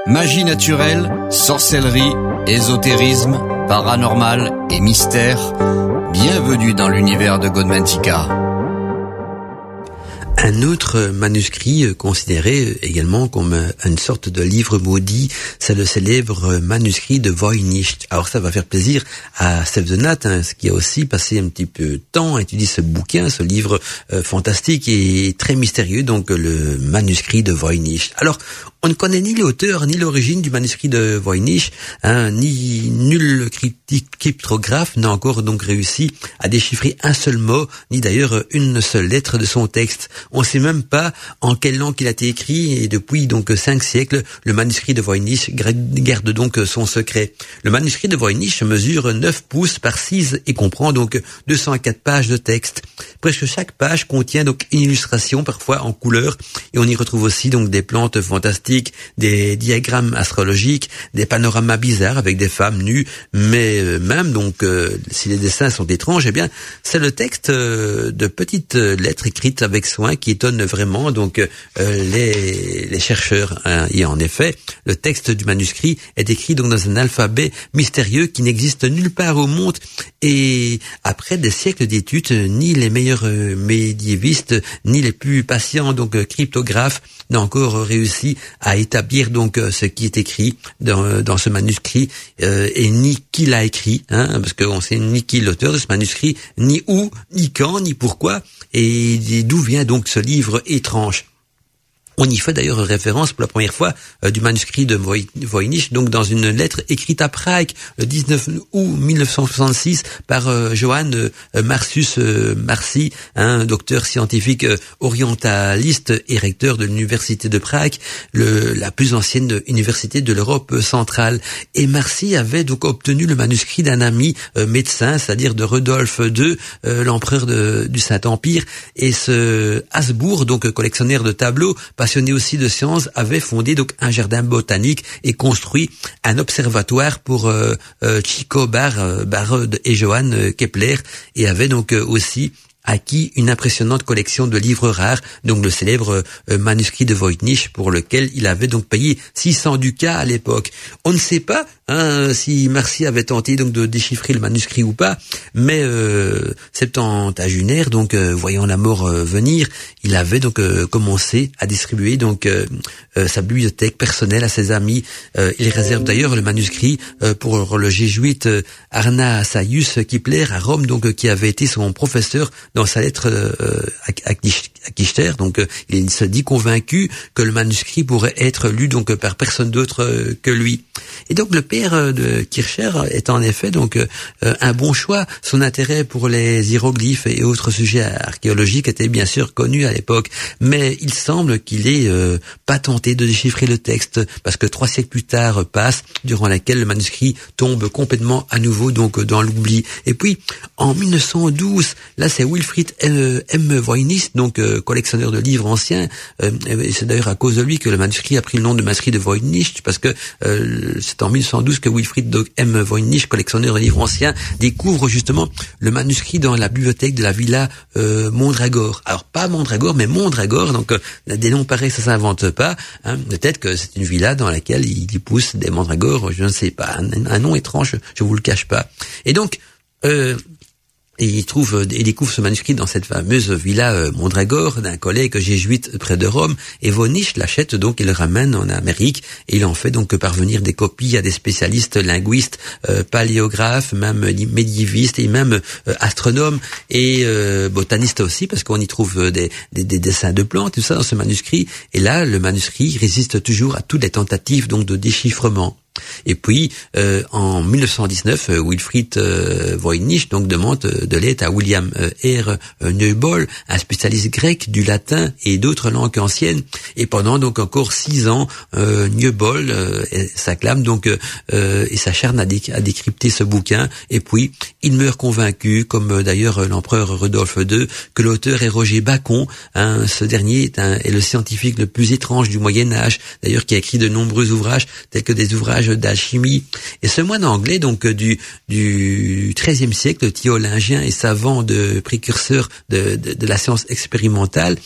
Magie naturelle, sorcellerie, ésotérisme, paranormal et mystère. Bienvenue dans l'univers de Godmantica. Un autre manuscrit considéré également comme une sorte de livre maudit, c'est le célèbre manuscrit de Voynich. Alors ça va faire plaisir à Steph de Nat, qui a aussi passé un petit peu de temps à étudier ce bouquin, ce livre fantastique et très mystérieux, donc le manuscrit de Voynich. Alors, on ne connaît ni l'auteur ni l'origine du manuscrit de Voynich, ni nul cryptographe n'a encore donc réussi à déchiffrer un seul mot, ni d'ailleurs une seule lettre de son texte. On ne sait même pas en quelle langue il a été écrit, et depuis donc 5 siècles, le manuscrit de Voynich garde donc son secret. Le manuscrit de Voynich mesure 9 pouces par 6 et comprend donc 204 pages de texte. Presque chaque page contient donc une illustration, parfois en couleur, et on y retrouve aussi donc des plantes fantastiques, des diagrammes astrologiques, des panoramas bizarres avec des femmes nues, mais même donc si les dessins sont étranges, eh bien c'est le texte de petites lettres écrites avec soin qui étonne vraiment donc les chercheurs. Et en effet, le texte du manuscrit est écrit donc dans un alphabet mystérieux qui n'existe nulle part au monde. Et après des siècles d'études, ni les meilleurs médiévistes, ni les plus patients donc cryptographes n'ont encore réussi à établir donc ce qui est écrit dans ce manuscrit, et ni qui l'a écrit, parce qu'on sait ni qui est l'auteur de ce manuscrit, ni où, ni quand, ni pourquoi, et d'où vient donc ce livre étrange. On y fait d'ailleurs référence pour la première fois du manuscrit de Voynich, donc dans une lettre écrite à Prague le 19 août 1966 par Johann Marcius Marci, un docteur scientifique orientaliste et recteur de l'université de Prague, la plus ancienne université de l'Europe centrale. Et Marci avait donc obtenu le manuscrit d'un ami médecin, c'est-à-dire de Rudolf II, l'empereur du Saint-Empire, et ce Habsbourg, donc collectionneur de tableaux, passionné aussi de sciences, avait fondé donc un jardin botanique et construit un observatoire pour Tycho Brahe et Johann Kepler, et avait donc aussi acquis une impressionnante collection de livres rares, donc le célèbre manuscrit de Voynich, pour lequel il avait donc payé 600 ducats à l'époque. On ne sait pas si Marci avait tenté donc de déchiffrer le manuscrit ou pas, mais septentagenaire, donc voyant la mort venir, il avait donc commencé à distribuer donc sa bibliothèque personnelle à ses amis. Il réserve d'ailleurs le manuscrit pour le jésuite Arnasaius Kepler à Rome, donc qui avait été son professeur dans sa lettre à Kichter. Donc il se dit convaincu que le manuscrit pourrait être lu donc par personne d'autre que lui. Et donc le père de Kircher est en effet donc un bon choix. Son intérêt pour les hiéroglyphes et autres sujets archéologiques était bien sûr connu à l'époque, mais il semble qu'il ait pas tenté de déchiffrer le texte, parce que 3 siècles plus tard passent, durant laquelle le manuscrit tombe complètement à nouveau donc dans l'oubli. Et puis en 1912, là c'est Wilfried M. Voynich, donc collectionneur de livres anciens. C'est d'ailleurs à cause de lui que le manuscrit a pris le nom de manuscrit de Voynich, parce que c'est en 1112 que Wilfried M. Voynich, collectionneur de livres anciens, découvre justement le manuscrit dans la bibliothèque de la villa Mondragor. Alors pas Mondragor, mais Mondragor. Donc des noms pareils, ça s'invente pas. Hein. Peut-être que c'est une villa dans laquelle il pousse des mandragores, je ne sais pas. Un nom étrange, je vous le cache pas. Et donc et il découvre ce manuscrit dans cette fameuse villa Mondragor d'un collègue jésuite près de Rome, et Voynich l'achète donc et le ramène en Amérique, et il en fait donc parvenir des copies à des spécialistes linguistes, paléographes, même médiévistes et même astronomes et botanistes aussi, parce qu'on y trouve des dessins de plantes, tout ça dans ce manuscrit. Et là, le manuscrit résiste toujours à toutes les tentatives donc de déchiffrement. Et puis en 1919, Wilfried Voynich donc demande de l'aide à William R. Neubohl, un spécialiste grec, du latin et d'autres langues anciennes. Et pendant donc encore 6 ans, Neubohl s'acclame donc et s'acharne à décrypter ce bouquin. Et puis il meurt convaincu, comme d'ailleurs l'empereur Rudolf II, que l'auteur est Roger Bacon. Hein, ce dernier est le scientifique le plus étrange du Moyen Âge, d'ailleurs qui a écrit de nombreux ouvrages tels que des ouvrages d'alchimie. Et ce moine anglais donc du XIIIe siècle, théologien et savant précurseur de la science expérimentale.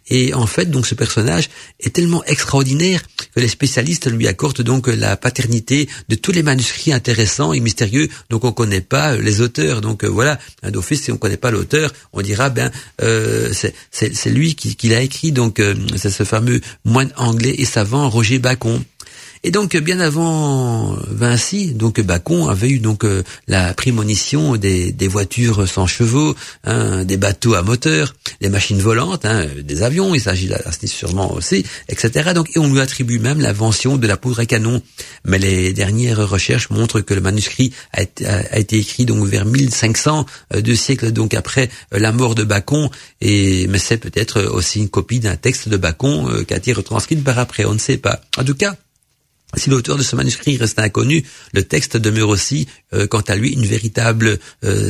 Et en fait, donc, ce personnage est tellement extraordinaire que les spécialistes lui accordent donc la paternité de tous les manuscrits intéressants et mystérieux. Donc, on connaît pas les auteurs. Donc, voilà, d'office, si on connaît pas l'auteur, on dira, c'est lui qui l'a écrit. Donc, c'est ce fameux moine anglais et savant Roger Bacon. Et donc bien avant Vinci, donc Bacon avait eu donc la prémonition des voitures sans chevaux, hein, des bateaux à moteur, les machines volantes, hein, des avions, il s'agit là sûrement aussi, etc. Donc et on lui attribue même l'invention de la poudre à canon. Mais les dernières recherches montrent que le manuscrit a été écrit donc vers 1500, 2 siècles donc après la mort de Bacon, mais c'est peut-être aussi une copie d'un texte de Bacon qui a été retranscrit par après, on ne sait pas. En tout cas, si l'auteur de ce manuscrit reste inconnu, le texte demeure aussi, quant à lui, une véritable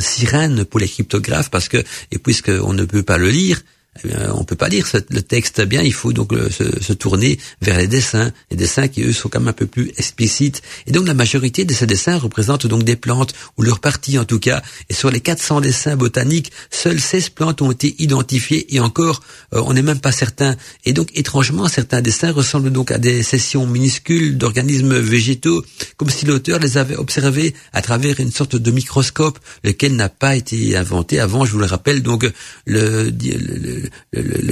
sirène pour les cryptographes, parce que, et puisqu'on ne peut pas le lire, on peut pas lire le texte bien, il faut donc se tourner vers les dessins qui eux sont quand même un peu plus explicites. Et donc la majorité de ces dessins représentent donc des plantes, ou leur partie en tout cas, et sur les 400 dessins botaniques, seules 16 plantes ont été identifiées, et encore on n'est même pas certain. Et donc étrangement, certains dessins ressemblent donc à des sections minuscules d'organismes végétaux, comme si l'auteur les avait observés à travers une sorte de microscope, lequel n'a pas été inventé avant, je vous le rappelle, donc le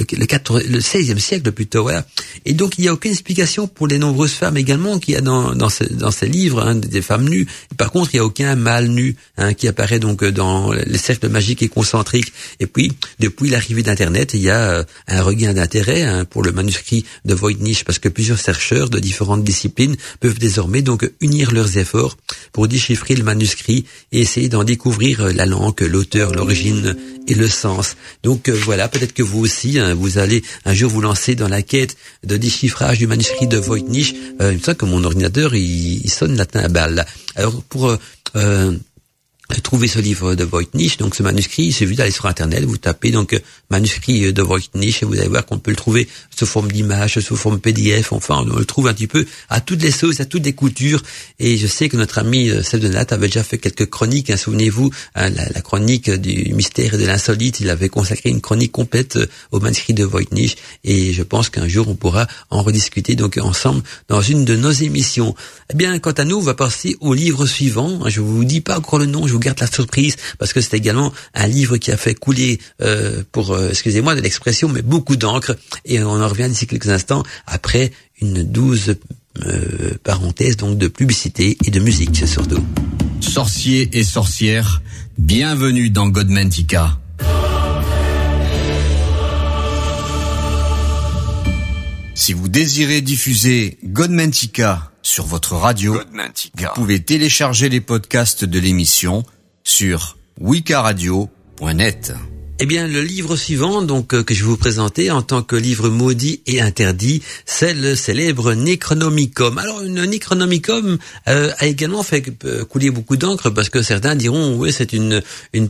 XVIe siècle plutôt, voilà. Et donc il n'y a aucune explication pour les nombreuses femmes également qu'il y a dans ces livres, hein, des femmes nues. Par contre, il n'y a aucun mâle nu, hein, qui apparaît donc dans les cercles magiques et concentriques. Et puis, depuis l'arrivée d'Internet, il y a un regain d'intérêt, hein, pour le manuscrit de Voynich, parce que plusieurs chercheurs de différentes disciplines peuvent désormais donc unir leurs efforts pour déchiffrer le manuscrit et essayer d'en découvrir la langue, l'auteur, l'origine et le sens. Donc voilà, peut-être que vous aussi, hein, vous allez un jour vous lancer dans la quête de déchiffrage du manuscrit de Voynich. Il me semble que mon ordinateur il sonne la timbale là. Alors pour trouver ce livre de Voynich, donc ce manuscrit, il suffit d'aller sur Internet, vous tapez donc manuscrit de Voynich et vous allez voir qu'on peut le trouver sous forme d'image, sous forme PDF, enfin on le trouve un petit peu à toutes les sauces, à toutes les coutures. Et je sais que notre ami Seb de Nat avait déjà fait quelques chroniques, hein, souvenez-vous, hein, la chronique du mystère et de l'insolite, il avait consacré une chronique complète au manuscrit de Voynich, et je pense qu'un jour on pourra en rediscuter donc ensemble dans une de nos émissions. Eh bien, quant à nous, on va passer au livre suivant. Je vous dis pas encore le nom, je vous garde la surprise, parce que c'est également un livre qui a fait couler, excusez-moi de l'expression, mais beaucoup d'encre, et on en revient d'ici quelques instants, après une 12 parenthèses donc de publicité et de musique surtout. Sorciers et sorcières, bienvenue dans Godmantica. Si vous désirez diffuser Godmantica sur votre radio, vous pouvez télécharger les podcasts de l'émission sur wikaradio.net. Eh bien, le livre suivant, donc que je vais vous présenter en tant que livre maudit et interdit, c'est le célèbre Necronomicon. Alors, le Necronomicon a également fait couler beaucoup d'encre parce que certains diront, oui, c'est une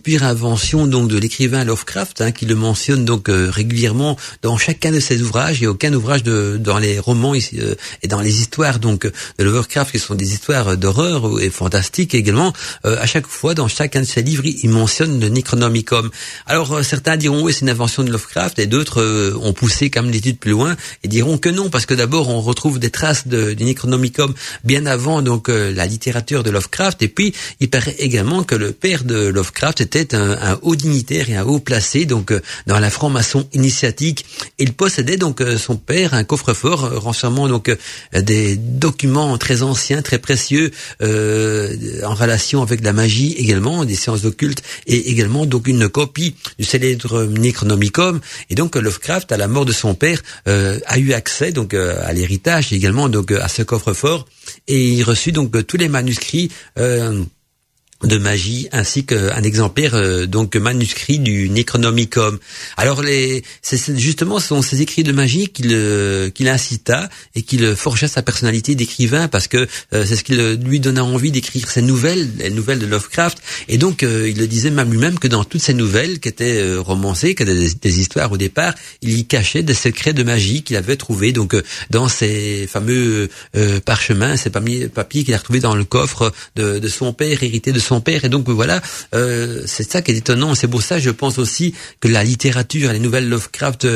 pure invention donc de l'écrivain Lovecraft, qui le mentionne donc régulièrement dans chacun de ses ouvrages. Il n'y a aucun ouvrage dans les romans et dans les histoires donc de Lovecraft qui sont des histoires d'horreur et fantastiques également. À chaque fois, dans chacun de ses livres, il mentionne le Necronomicon. Alors, certains diront oui, c'est une invention de Lovecraft, et d'autres ont poussé quand même l'étude plus loin et diront que non, parce que d'abord on retrouve des traces du Necronomicon bien avant donc la littérature de Lovecraft, et puis il paraît également que le père de Lovecraft était un haut dignitaire et un haut placé donc dans la franc-maçon initiatique. Il possédait donc son père un coffre-fort renfermant donc des documents très anciens, très précieux en relation avec la magie également, des sciences occultes, et également donc une copie du célèbre Necronomicon. Et donc Lovecraft, à la mort de son père, a eu accès donc à l'héritage et également donc à ce coffre-fort, et il reçut donc tous les manuscrits de magie, ainsi qu'un exemplaire donc manuscrit du Necronomicon. Alors justement ce sont ces écrits de magie qui l'incita et qui le forgea sa personnalité d'écrivain, parce que c'est ce qui lui donna envie d'écrire ses nouvelles, les nouvelles de Lovecraft. Et donc il le disait même lui-même que dans toutes ces nouvelles qui étaient romancées, qui étaient des histoires au départ, il y cachait des secrets de magie qu'il avait trouvés donc dans ces fameux parchemins, ces papiers qu'il a retrouvés dans le coffre de son père, hérité de son père. Et donc voilà, c'est ça qui est étonnant. C'est pour ça, je pense aussi, que la littérature et les nouvelles Lovecraft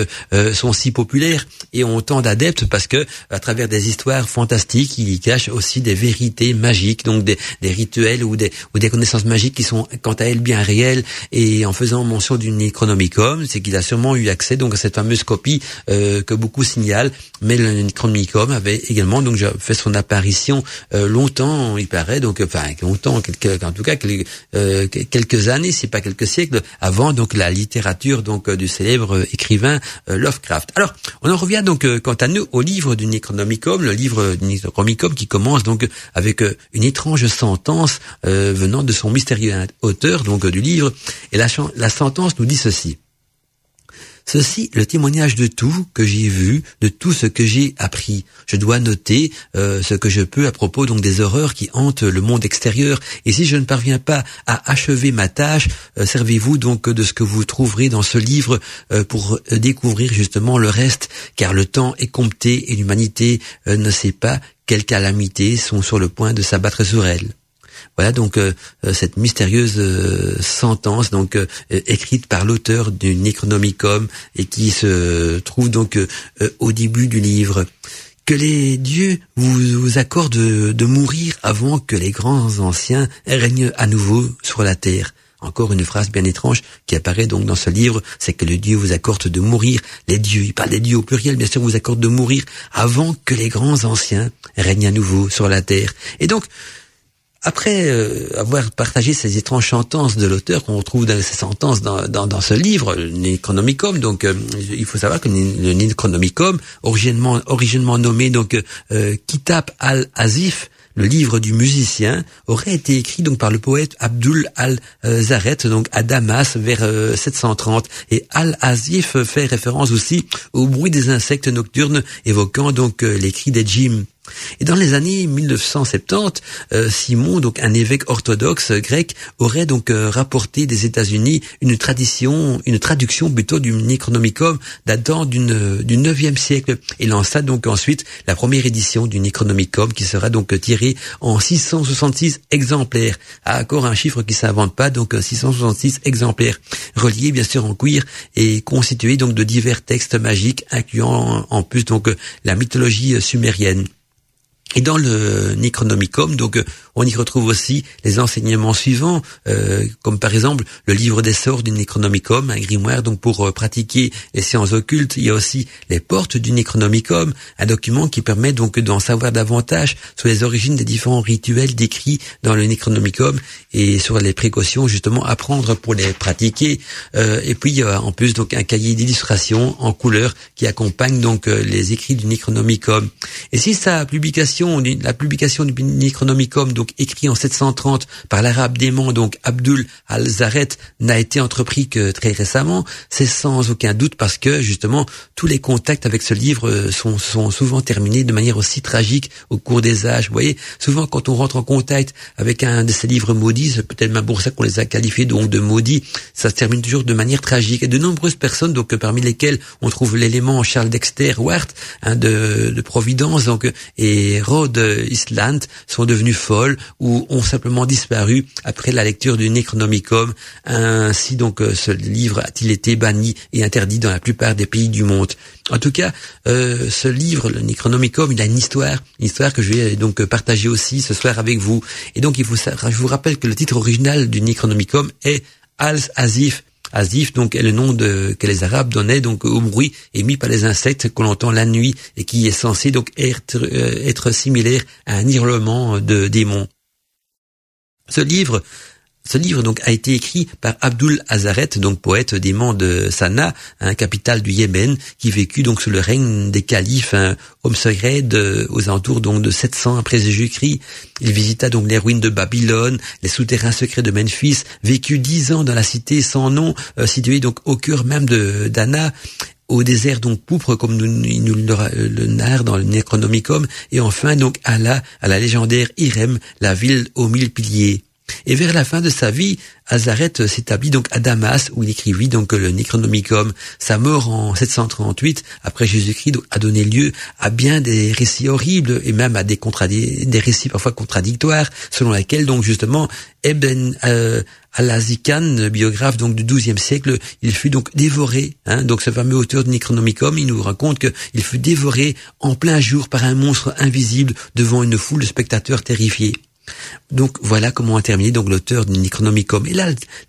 sont si populaires et ont tant d'adeptes, parce que à travers des histoires fantastiques, il y cache aussi des vérités magiques, donc des rituels ou des connaissances magiques qui sont quant à elles bien réelles. Et en faisant mention du Necronomicon, c'est qu'il a sûrement eu accès donc à cette fameuse copie que beaucoup signalent. Mais le Necronomicon avait également donc fait son apparition longtemps, il paraît, donc enfin longtemps, en tout cas quelques années, si pas quelques siècles, avant donc la littérature donc du célèbre écrivain Lovecraft. Alors, on en revient donc quant à nous au livre du Necronomicon, le livre du Necronomicon qui commence donc avec une étrange sentence venant de son mystérieux auteur donc du livre. Et la sentence nous dit ceci: ceci, le témoignage de tout que j'ai vu, de tout ce que j'ai appris. Je dois noter ce que je peux à propos donc des horreurs qui hantent le monde extérieur. Et si je ne parviens pas à achever ma tâche, servez-vous donc de ce que vous trouverez dans ce livre pour découvrir justement le reste, car le temps est compté et l'humanité ne sait pas quelles calamités sont sur le point de s'abattre sur elle. Voilà donc cette mystérieuse sentence donc écrite par l'auteur du Necronomicon et qui se trouve donc au début du livre. Que les dieux vous accordent de mourir avant que les grands anciens règnent à nouveau sur la terre. Encore une phrase bien étrange qui apparaît donc dans ce livre, c'est que le Dieu vous accorde de mourir. Les dieux, il parle des dieux au pluriel, bien sûr, vous accorde de mourir avant que les grands anciens règnent à nouveau sur la terre. Et donc, après avoir partagé ces étranges sentences de l'auteur qu'on retrouve dans ces sentences dans ce livre, le Necronomicon, donc il faut savoir que le Necronomicon, originellement nommé donc Kitab al-Azif, le livre du musicien, aurait été écrit donc par le poète Abdul al-Zaret donc à Damas vers 730, et al-Azif fait référence aussi au bruit des insectes nocturnes évoquant donc les cris des djinns. Et dans les années 1970, Simon, donc un évêque orthodoxe grec, aurait donc rapporté des États-Unis une traduction plutôt du Necronomicon datant du 9e siècle, et lança donc ensuite la première édition du Necronomicon qui sera donc tirée en 666 exemplaires. Encore un chiffre qui s'invente pas, donc 666 exemplaires, reliés bien sûr en cuir et constitués donc de divers textes magiques incluant en plus donc la mythologie sumérienne. Et dans le Necronomicon, donc, on y retrouve aussi les enseignements suivants, comme par exemple le livre des sorts du Necronomicon, un grimoire donc pour pratiquer les sciences occultes. Il y a aussi les portes du Necronomicon, un document qui permet donc d'en savoir davantage sur les origines des différents rituels décrits dans le Necronomicon et sur les précautions justement à prendre pour les pratiquer. Et puis il y a en plus donc un cahier d'illustration en couleur qui accompagne donc les écrits du Necronomicon. Et si la publication du Necronomicon donc donc écrit en 730 par l'arabe dément, donc Abdul al-Zaret, n'a été entrepris que très récemment, c'est sans aucun doute parce que justement tous les contacts avec ce livre sont souvent terminés de manière aussi tragique au cours des âges. Vous voyez, souvent quand on rentre en contact avec un de ces livres maudits, c'est peut-être même pour ça qu'on les a qualifiés donc de maudits, ça se termine toujours de manière tragique. Et de nombreuses personnes, donc parmi lesquelles on trouve l'élément Charles Dexter Ward, de Providence, donc et Rhode Island, sont devenues folles ou ont simplement disparu après la lecture du Necronomicon. Ainsi donc ce livre a-t-il été banni et interdit dans la plupart des pays du monde. En tout cas, ce livre, le Necronomicon, il a une histoire que je vais donc partager aussi ce soir avec vous. Et donc je vous rappelle que le titre original du Necronomicon est Al-Azif. Azif, donc, est le nom que les Arabes donnaient donc au bruit émis par les insectes qu'on entend la nuit et qui est censé donc être similaire à un hurlement de démons. Ce livre donc a été écrit par Abdul al-Zaret, donc poète dément de Sanaa, capitale du Yémen, qui vécut donc sous le règne des califes Omsered aux alentours donc de 700 après Jésus-Christ. Il visita donc les ruines de Babylone, les souterrains secrets de Memphis, vécut 10 ans dans la cité sans nom, située donc au cœur même d'Anna, au désert donc pourpre comme il nous le narre dans le Necronomicon, et enfin donc à la légendaire Irem, la ville aux 1000 piliers. Et vers la fin de sa vie, al-Zaret s'établit donc à Damas où il écrivit donc le Necronomicon. Sa mort en 738 après Jésus-Christ a donné lieu à bien des récits horribles et même à des récits parfois contradictoires selon lesquels donc justement Ibn al-Azikan, biographe donc du XIIe siècle, il fut donc dévoré. Donc ce fameux auteur du Necronomicon, il nous raconte qu'il fut dévoré en plein jour par un monstre invisible devant une foule de spectateurs terrifiés. Donc voilà comment a terminé donc l'auteur du Necronomicon. Et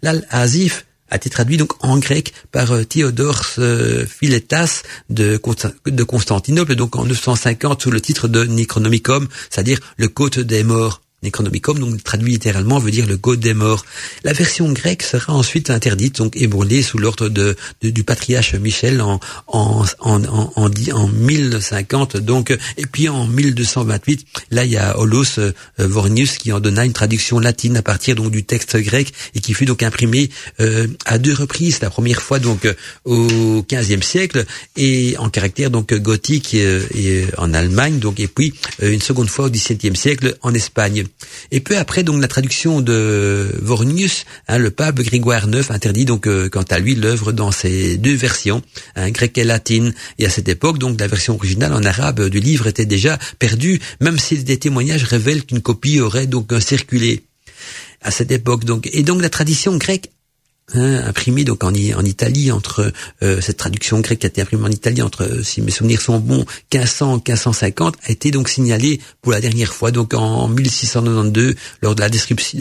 l'Al-Azif a été traduit donc en grec par Théodore Philétas de Constantinople, donc en 950 sous le titre de Necronomicon, c'est-à-dire le côte des morts. Necronomicon, donc traduit littéralement, veut dire le côte des morts. La version grecque sera ensuite interdite, donc ébranlée sous l'ordre du patriarche Michel en 1050, donc, et puis en 1228, là il y a Olos Vornius qui en donna une traduction latine à partir donc du texte grec et qui fut donc imprimé à 2 reprises, la première fois donc au XVe siècle et en caractère donc gothique et en Allemagne, donc et puis une seconde fois au XVIIe siècle en Espagne. Et peu après, donc, la traduction de Vornius, le pape Grégoire IX interdit donc, quant à lui, l'œuvre dans ses 2 versions, grecque et latine. Et à cette époque, donc, la version originale en arabe du livre était déjà perdue, même si des témoignages révèlent qu'une copie aurait donc circulé à cette époque. Donc, et donc, la tradition grecque imprimé donc en Italie entre cette traduction grecque qui a été imprimée en Italie entre, si mes souvenirs sont bons, 1500-1550, a été donc signalée pour la dernière fois donc en 1692 lors de la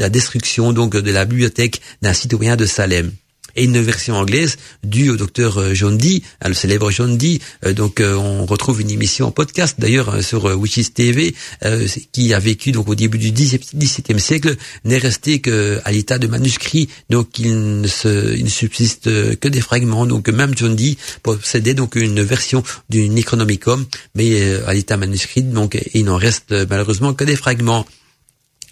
destruction donc de la bibliothèque d'un citoyen de Salem. Et une version anglaise due au docteur John Dee, le célèbre John Dee. Donc on retrouve une émission en podcast d'ailleurs sur Witches TV qui a vécu donc au début du XVIIe siècle, n'est resté que à l'état de manuscrit, donc il ne subsiste que des fragments. Donc même John Dee possédait donc une version du Necronomicon, mais à l'état manuscrit, donc il n'en reste malheureusement que des fragments.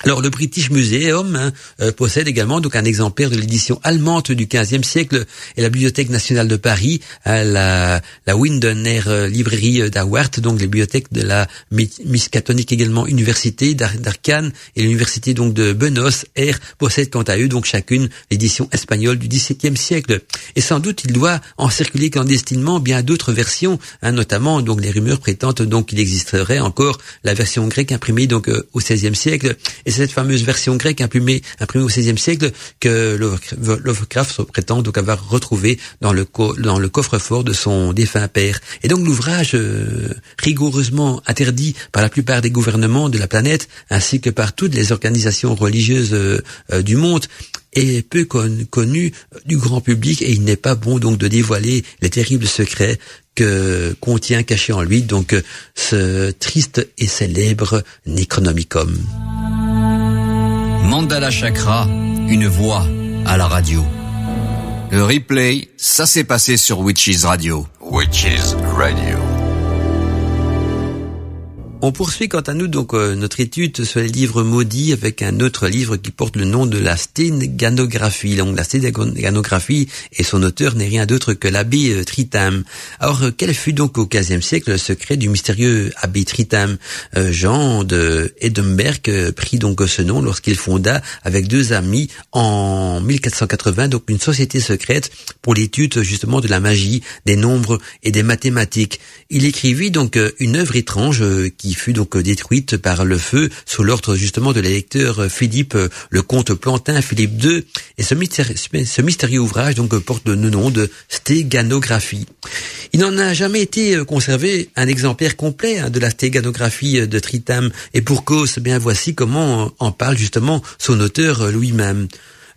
Alors le British Museum possède également donc un exemplaire de l'édition allemande du XVe siècle et la Bibliothèque nationale de Paris, la Windener librairie d'Harvard, donc les bibliothèques de la Miskatonic également Université d'Arkane et l'Université donc de Buenos Aires possèdent quant à eux donc chacune l'édition espagnole du XVIIe siècle. Et sans doute il doit en circuler clandestinement bien d'autres versions, notamment donc les rumeurs prétendent donc qu'il existerait encore la version grecque imprimée donc au XVIe siècle. Et c'est cette fameuse version grecque imprimée au XVIe siècle que Lovecraft prétend donc avoir retrouvé dans le coffre-fort de son défunt père. Et donc l'ouvrage, rigoureusement interdit par la plupart des gouvernements de la planète, ainsi que par toutes les organisations religieuses du monde, est peu connu du grand public, et il n'est pas bon donc de dévoiler les terribles secrets que contient caché en lui donc ce triste et célèbre Necronomicon. Mandala Chakra, une voix à la radio. Le replay, ça s'est passé sur Witches Radio. Witches Radio. On poursuit quant à nous donc notre étude sur les livres maudits avec un autre livre qui porte le nom de la Sténoganographie. Donc la Sténoganographie et son auteur n'est rien d'autre que l'abbé Tritam. Alors quel fut donc au XVe siècle le secret du mystérieux abbé Tritam? Jean de Edemberg prit donc ce nom lorsqu'il fonda avec deux amis en 1480 donc une société secrète pour l'étude justement de la magie, des nombres et des mathématiques. Il écrivit donc une œuvre étrange qui fut donc détruite par le feu sous l'ordre justement de l'électeur Philippe, le comte Plantin Philippe II. Et ce mystérieux ouvrage donc porte le nom de Stéganographie. Il n'en a jamais été conservé un exemplaire complet de la Stéganographie de Tritam. Et pour cause, bien voici comment en parle justement son auteur lui-même.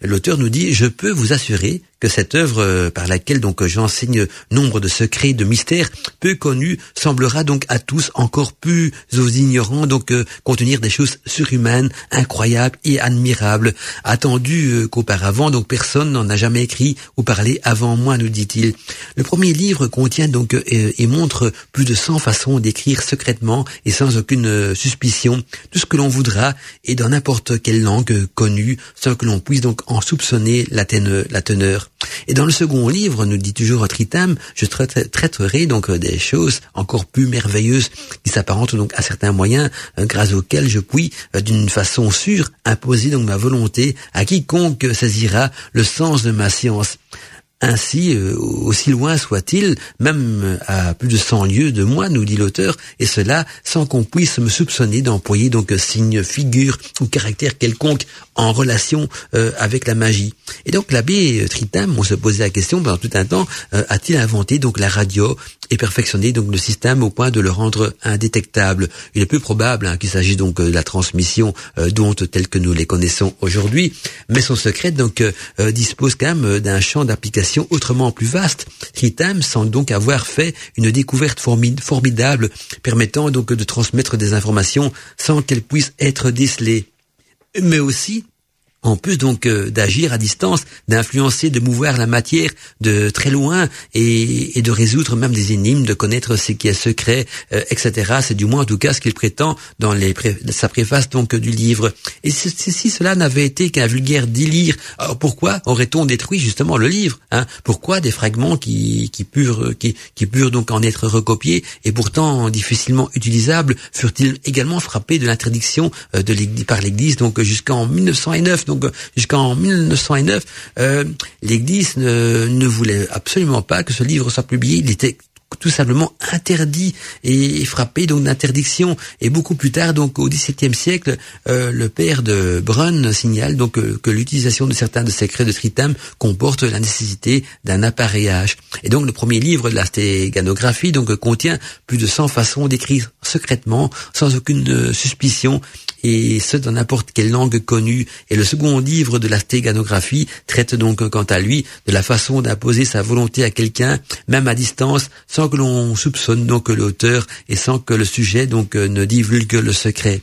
L'auteur nous dit « Je peux vous assurer que cette œuvre par laquelle donc j'enseigne nombre de secrets, de mystères peu connus semblera donc à tous encore plus aux ignorants donc contenir des choses surhumaines, incroyables et admirables, attendu qu'auparavant donc personne n'en a jamais écrit ou parlé avant moi, nous dit-il. Le premier livre contient donc et montre plus de 100 façons d'écrire secrètement et sans aucune suspicion tout ce que l'on voudra et dans n'importe quelle langue connue sans que l'on puisse donc en soupçonner la teneur. Et dans le second livre, nous dit toujours Tritam, je traiterai donc des choses encore plus merveilleuses qui s'apparentent donc à certains moyens grâce auxquels je puis d'une façon sûre imposer donc ma volonté à quiconque saisira le sens de ma science. Ainsi, aussi loin soit-il, même à plus de 100 lieues de moi, nous dit l'auteur, et cela sans qu'on puisse me soupçonner d'employer donc signe, figure ou caractère quelconque en relation avec la magie. Et donc l'abbé Tritam, on se posait la question pendant tout un temps, a-t-il inventé donc la radio et perfectionné donc le système au point de le rendre indétectable? Il est peu probable qu'il s'agisse donc de la transmission d'ondes telles que nous les connaissons aujourd'hui, mais son secret donc dispose quand même d'un champ d'application autrement plus vaste. Tritam semble donc avoir fait une découverte formidable permettant donc de transmettre des informations sans qu'elles puissent être décelées. Mais aussi, en plus donc d'agir à distance, d'influencer, de mouvoir la matière de très loin et de résoudre même des énigmes, de connaître ce qui est secret, etc. C'est du moins en tout cas ce qu'il prétend dans sa préface donc du livre. Et si cela n'avait été qu'un vulgaire délire, alors pourquoi aurait-on détruit justement le livre, Pourquoi des fragments qui purent donc en être recopiés et pourtant difficilement utilisables furent-ils également frappés de l'interdiction par l'Église donc jusqu'en 1909. Donc jusqu'en 1909, l'Église ne voulait absolument pas que ce livre soit publié. Il était tout simplement interdit et frappé donc d'interdiction. Et beaucoup plus tard, donc au XVIIe siècle, le père de Brunn signale donc que l'utilisation de certains de secrets de Tritam comporte la nécessité d'un appareillage. Et donc le premier livre de la Stéganographie donc contient plus de 100 façons d'écrire secrètement, sans aucune suspicion, et ce dans n'importe quelle langue connue. Et le second livre de la Stéganographie traite donc quant à lui de la façon d'imposer sa volonté à quelqu'un, même à distance, sans que l'on soupçonne donc l'auteur et sans que le sujet donc ne divulgue le secret.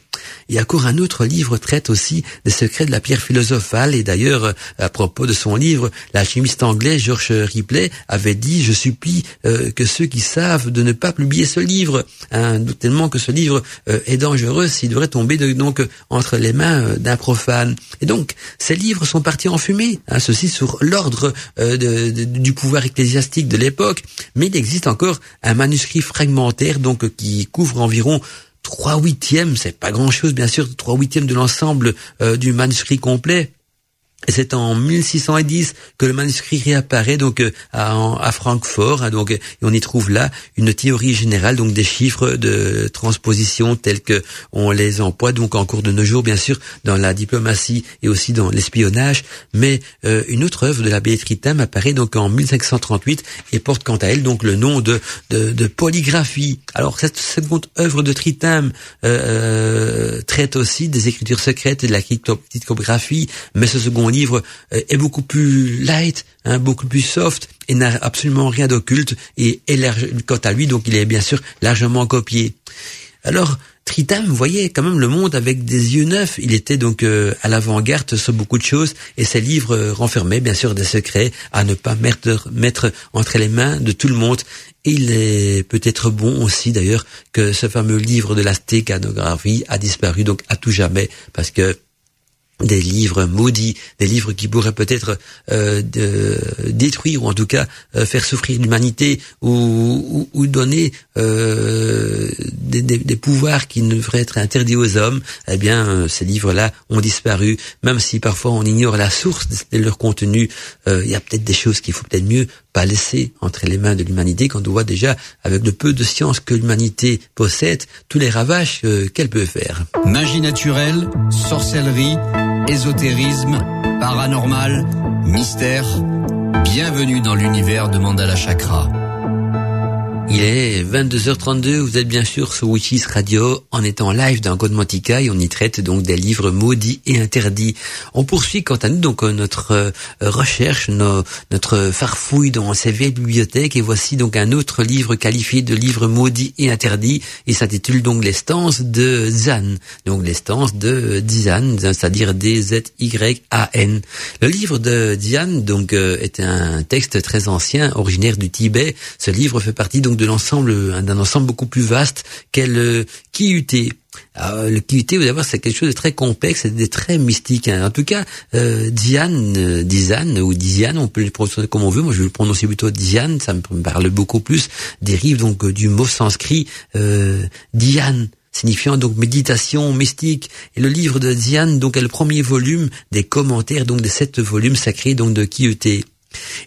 Et encore un autre livre traite aussi des secrets de la pierre philosophale. Et d'ailleurs, à propos de son livre, l'alchimiste anglais George Ripley avait dit « Je supplie que ceux qui savent de ne pas publier ce livre, tellement que ce livre est dangereux s'il devrait tomber donc entre les mains d'un profane. » Et donc, ces livres sont partis en fumée, ceci sur l'ordre du pouvoir ecclésiastique de l'époque. Mais il existe encore un manuscrit fragmentaire donc qui couvre environ 3/8, c'est pas grand-chose bien sûr, 3/8 de l'ensemble du manuscrit complet. Et c'est en 1610 que le manuscrit réapparaît donc à Francfort, donc et on y trouve là une théorie générale donc des chiffres de transposition tels que on les emploie donc en cours de nos jours bien sûr dans la diplomatie et aussi dans l'espionnage. Mais une autre œuvre de l'abbé Tritam apparaît donc en 1538 et porte quant à elle donc le nom de polygraphie. Alors cette seconde œuvre de Tritam traite aussi des écritures secrètes et de la cryptographie, mais ce second livre est beaucoup plus light, beaucoup plus soft et n'a absolument rien d'occulte et quant à lui donc il est bien sûr largement copié. Alors, Tritam voyait quand même le monde avec des yeux neufs. Il était donc à l'avant-garde sur beaucoup de choses et ses livres renfermaient bien sûr des secrets à ne pas mettre entre les mains de tout le monde. Il est peut-être bon aussi d'ailleurs que ce fameux livre de la stécanographie a disparu donc à tout jamais parce que des livres maudits, des livres qui pourraient peut-être détruire ou en tout cas faire souffrir l'humanité ou donner des pouvoirs qui devraient être interdits aux hommes, eh bien ces livres-là ont disparu, même si parfois on ignore la source de leur contenu. Il y a peut-être des choses qu'il faut peut-être mieux pas laisser entre les mains de l'humanité quand on voit déjà avec le peu de science que l'humanité possède tous les ravages qu'elle peut faire. Magie naturelle, sorcellerie, ésotérisme, paranormal, mystère. Bienvenue dans l'univers de Mandala Chakra. Il est 22h32, vous êtes bien sûr sur Witches Radio, en étant live dans Godmantica et on y traite donc des livres maudits et interdits. On poursuit quant à nous donc notre recherche, notre farfouille dans ces vieilles bibliothèques et voici donc un autre livre qualifié de livre maudit et interdit et s'intitule donc Les Stances de Dzyan. Donc les Stances de Dzyan, c'est-à-dire D-Z-Y-A-N. Le livre de Dzyan donc est un texte très ancien, originaire du Tibet. Ce livre fait partie donc d'un ensemble beaucoup plus vaste qu'est le Kyuté. Alors, le Kyuté, vous allez voir, c'est quelque chose de très complexe et de très mystique. En tout cas, Dzyan ou Dzyan, on peut le prononcer comme on veut. Moi, je vais le prononcer plutôt Dzyan, ça me parle beaucoup plus. Dérive donc du mot sanskrit Dhyan, signifiant donc méditation mystique. Et le livre de Dzyan donc est le premier volume des commentaires donc de 7 volumes sacrés donc de Kyuté.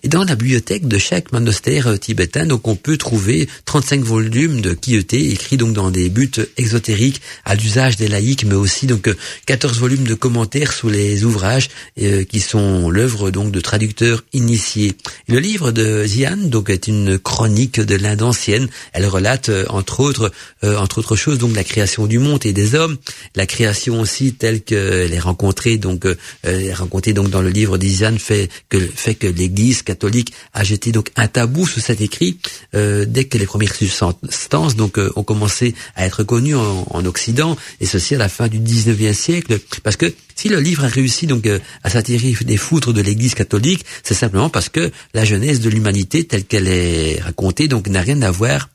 Et dans la bibliothèque de chaque monastère tibétain, donc on peut trouver 35 volumes de Kyuté écrits donc dans des buts ésotériques à l'usage des laïcs, mais aussi donc 14 volumes de commentaires sur les ouvrages qui sont l'œuvre donc de traducteurs initiés. Et le livre de Dzyan donc est une chronique de l'Inde ancienne. Elle relate entre autres choses donc la création du monde et des hommes, la création aussi telle qu'elle est rencontrée donc dans le livre de Dzyan fait que l'Église catholique a jeté donc un tabou sur cet écrit dès que les premières substances donc ont commencé à être connues en Occident et ceci à la fin du 19e siècle parce que si le livre a réussi donc à s'attirer des foudres de l'Église catholique, c'est simplement parce que la genèse de l'humanité telle qu'elle est racontée donc n'a rien à voir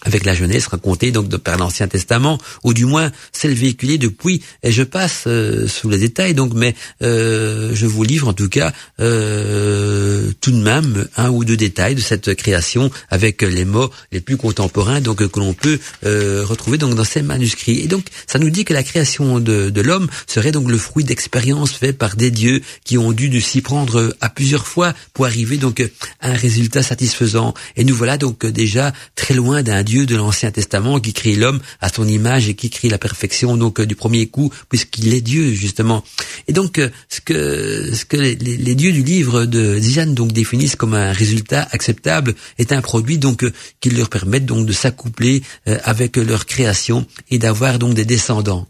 avec la jeunesse racontée donc par l'Ancien Testament, ou du moins celle véhiculée depuis, et je passe sous les détails donc, mais je vous livre en tout cas tout de même un ou deux détails de cette création avec les mots les plus contemporains donc que l'on peut retrouver donc dans ces manuscrits. Et donc ça nous dit que la création de l'homme serait donc le fruit d'expériences faites par des dieux qui ont dû s'y prendre à plusieurs fois pour arriver donc à un résultat satisfaisant. Et nous voilà donc déjà très loin d'un Dieu de l'Ancien Testament qui crée l'homme à son image et qui crée la perfection donc du premier coup puisqu'il est Dieu justement. Et donc ce que les dieux du livre de Dzyan donc définissent comme un résultat acceptable est un produit donc qui leur permettent donc de s'accoupler avec leur création et d'avoir donc des descendants.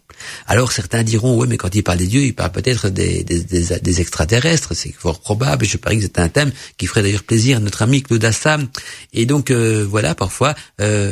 Alors certains diront, ouais, mais quand il parle des dieux, il parle peut-être des extraterrestres, c'est fort probable, et je parie que c'est un thème qui ferait d'ailleurs plaisir à notre ami Claude Assam. Et donc voilà, parfois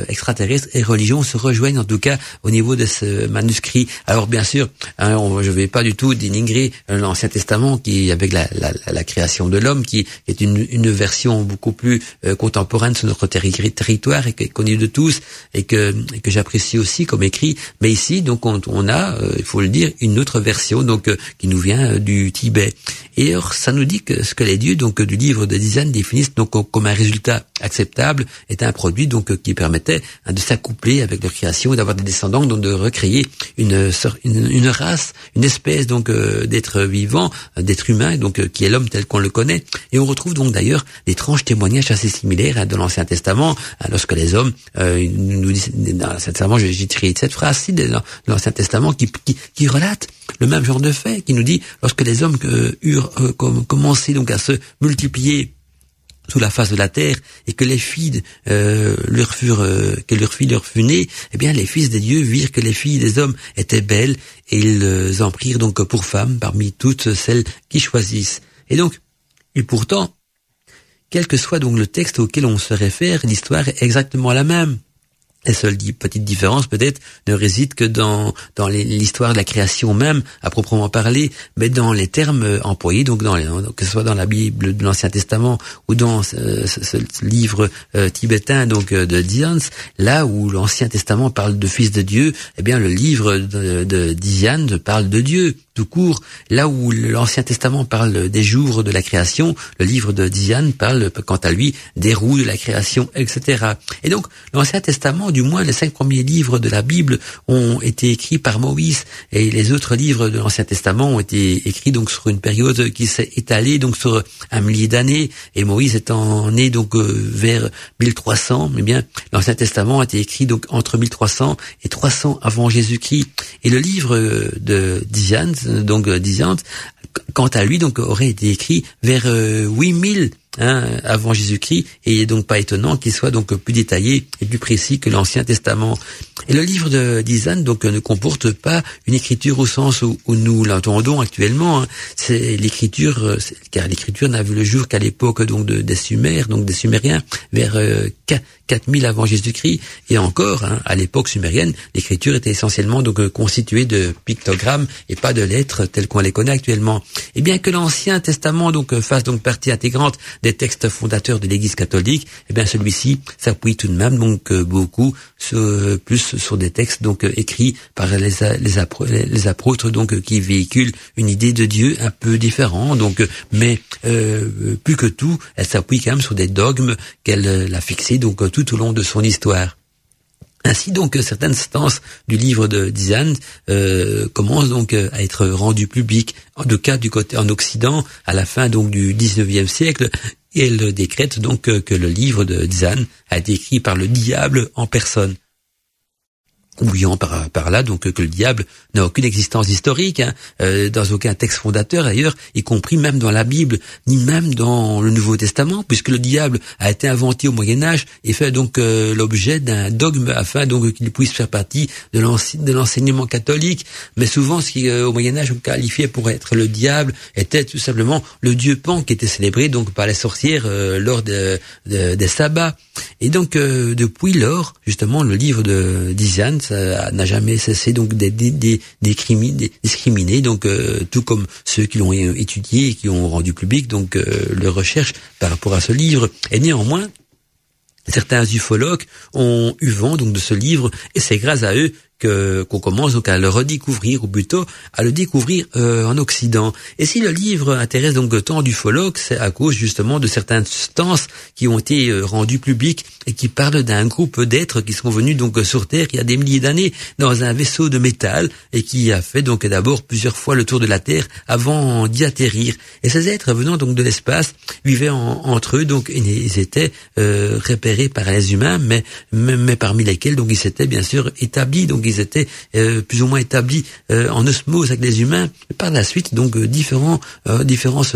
extraterrestres et religion se rejoignent en tout cas au niveau de ce manuscrit. Alors bien sûr, je vais pas du tout dénigrer l'Ancien Testament qui avec la création de l'homme qui est une version beaucoup plus contemporaine sur notre territoire et qui est connue de tous et que j'apprécie aussi comme écrit. Mais ici donc on a il faut le dire, une autre version donc qui nous vient du Tibet. Et alors, ça nous dit que ce que les dieux donc du livre de Dzyan définissent donc comme un résultat acceptable est un produit donc qui permettait de s'accoupler avec leur création et d'avoir des descendants, donc de recréer une race, une espèce donc d'être vivant, d'être humain, donc qui est l'homme tel qu'on le connaît. Et on retrouve donc d'ailleurs d'étranges témoignages assez similaires de l'Ancien Testament, lorsque les hommes nous disent dans l'Ancien Testament, j'ai tiré cette phrase-ci de l'Ancien Testament qui relate le même genre de fait, qui nous dit lorsque les hommes eurent commencé donc à se multiplier sous la face de la terre et que les filles leur fut née, eh bien les fils des dieux virent que les filles des hommes étaient belles et ils en prirent donc pour femmes parmi toutes celles qui choisissent. Et pourtant, quel que soit donc le texte auquel on se réfère, l'histoire est exactement la même. La seule petite différence peut-être ne réside que dans l'histoire de la création même, à proprement parler, mais dans les termes employés, donc que ce soit dans la Bible de l'Ancien Testament ou dans ce livre tibétain donc de Dian, là où l'Ancien Testament parle de Fils de Dieu, eh bien le livre de Dian parle de Dieu tout court. Là où l'Ancien Testament parle des jours de la création, le livre de Dian parle quant à lui des roues de la création, etc. Et donc l'Ancien Testament, du moins les 5 premiers livres de la Bible, ont été écrits par Moïse, et les autres livres de l'Ancien Testament ont été écrits donc sur une période qui s'est étalée donc sur 1 millier d'années. Et Moïse étant né donc vers 1300, eh bien l'Ancien Testament a été écrit donc entre 1300 et 300 avant Jésus-Christ. Et le livre de Dian, quant à lui donc aurait été écrit vers 8000 avant Jésus-Christ, et il est donc pas étonnant qu'il soit donc plus détaillé et plus précis que l'Ancien Testament. Et le livre de Dian donc ne comporte pas une écriture au sens où nous l'entendons actuellement. C'est l'écriture, car l'écriture n'a vu le jour qu'à l'époque donc des Sumériens, donc des Sumériens, vers 4000 avant Jésus-Christ, et encore à l'époque sumérienne, l'écriture était essentiellement donc constituée de pictogrammes et pas de lettres telles qu'on les connaît actuellement. Et bien que l'Ancien Testament donc fasse donc partie intégrante des textes fondateurs de l'Église catholique, eh bien celui-ci s'appuie tout de même donc beaucoup plus sur des textes donc écrits par les apôtres donc qui véhiculent une idée de Dieu un peu différente, donc mais plus que tout, elle s'appuie quand même sur des dogmes qu'elle a fixés donc tout au long de son histoire. Ainsi donc certaines stances du livre de Dian commencent donc à être rendues publiques, en tout cas du côté en Occident, à la fin donc du 19e siècle, et elle décrète donc que le livre de Dian a été écrit par le diable en personne. Oubliant par là donc que le diable n'a aucune existence historique, dans aucun texte fondateur d'ailleurs, y compris même dans la Bible, ni même dans le Nouveau Testament, puisque le diable a été inventé au Moyen-Âge et fait donc l'objet d'un dogme afin donc qu'il puisse faire partie de l'enseignement catholique. Mais souvent, ce qui au Moyen-Âge on qualifiait pour être le diable était tout simplement le dieu Pan, qui était célébré donc par les sorcières lors des sabbats. Et donc depuis lors, justement, le livre de Dian n'a jamais cessé donc d'être discriminé, donc tout comme ceux qui l'ont étudié et qui ont rendu public donc leurs recherches par rapport à ce livre. Et néanmoins, certains ufologues ont eu vent donc de ce livre, et c'est grâce à eux qu'on commence donc à le redécouvrir, ou plutôt à le découvrir en Occident. Et si le livre intéresse donc tant d'ufologues, c'est à cause justement de certaines stances qui ont été rendues publiques et qui parlent d'un groupe d'êtres qui sont venus donc sur Terre il y a des milliers d'années dans un vaisseau de métal, et qui a fait donc d'abord plusieurs fois le tour de la Terre avant d'y atterrir. Et ces êtres venant donc de l'espace vivaient entre eux, donc ils étaient repérés par les humains, mais parmi lesquels donc ils s'étaient bien sûr établis, donc ils étaient plus ou moins établis en osmose avec les humains. Par la suite, donc différences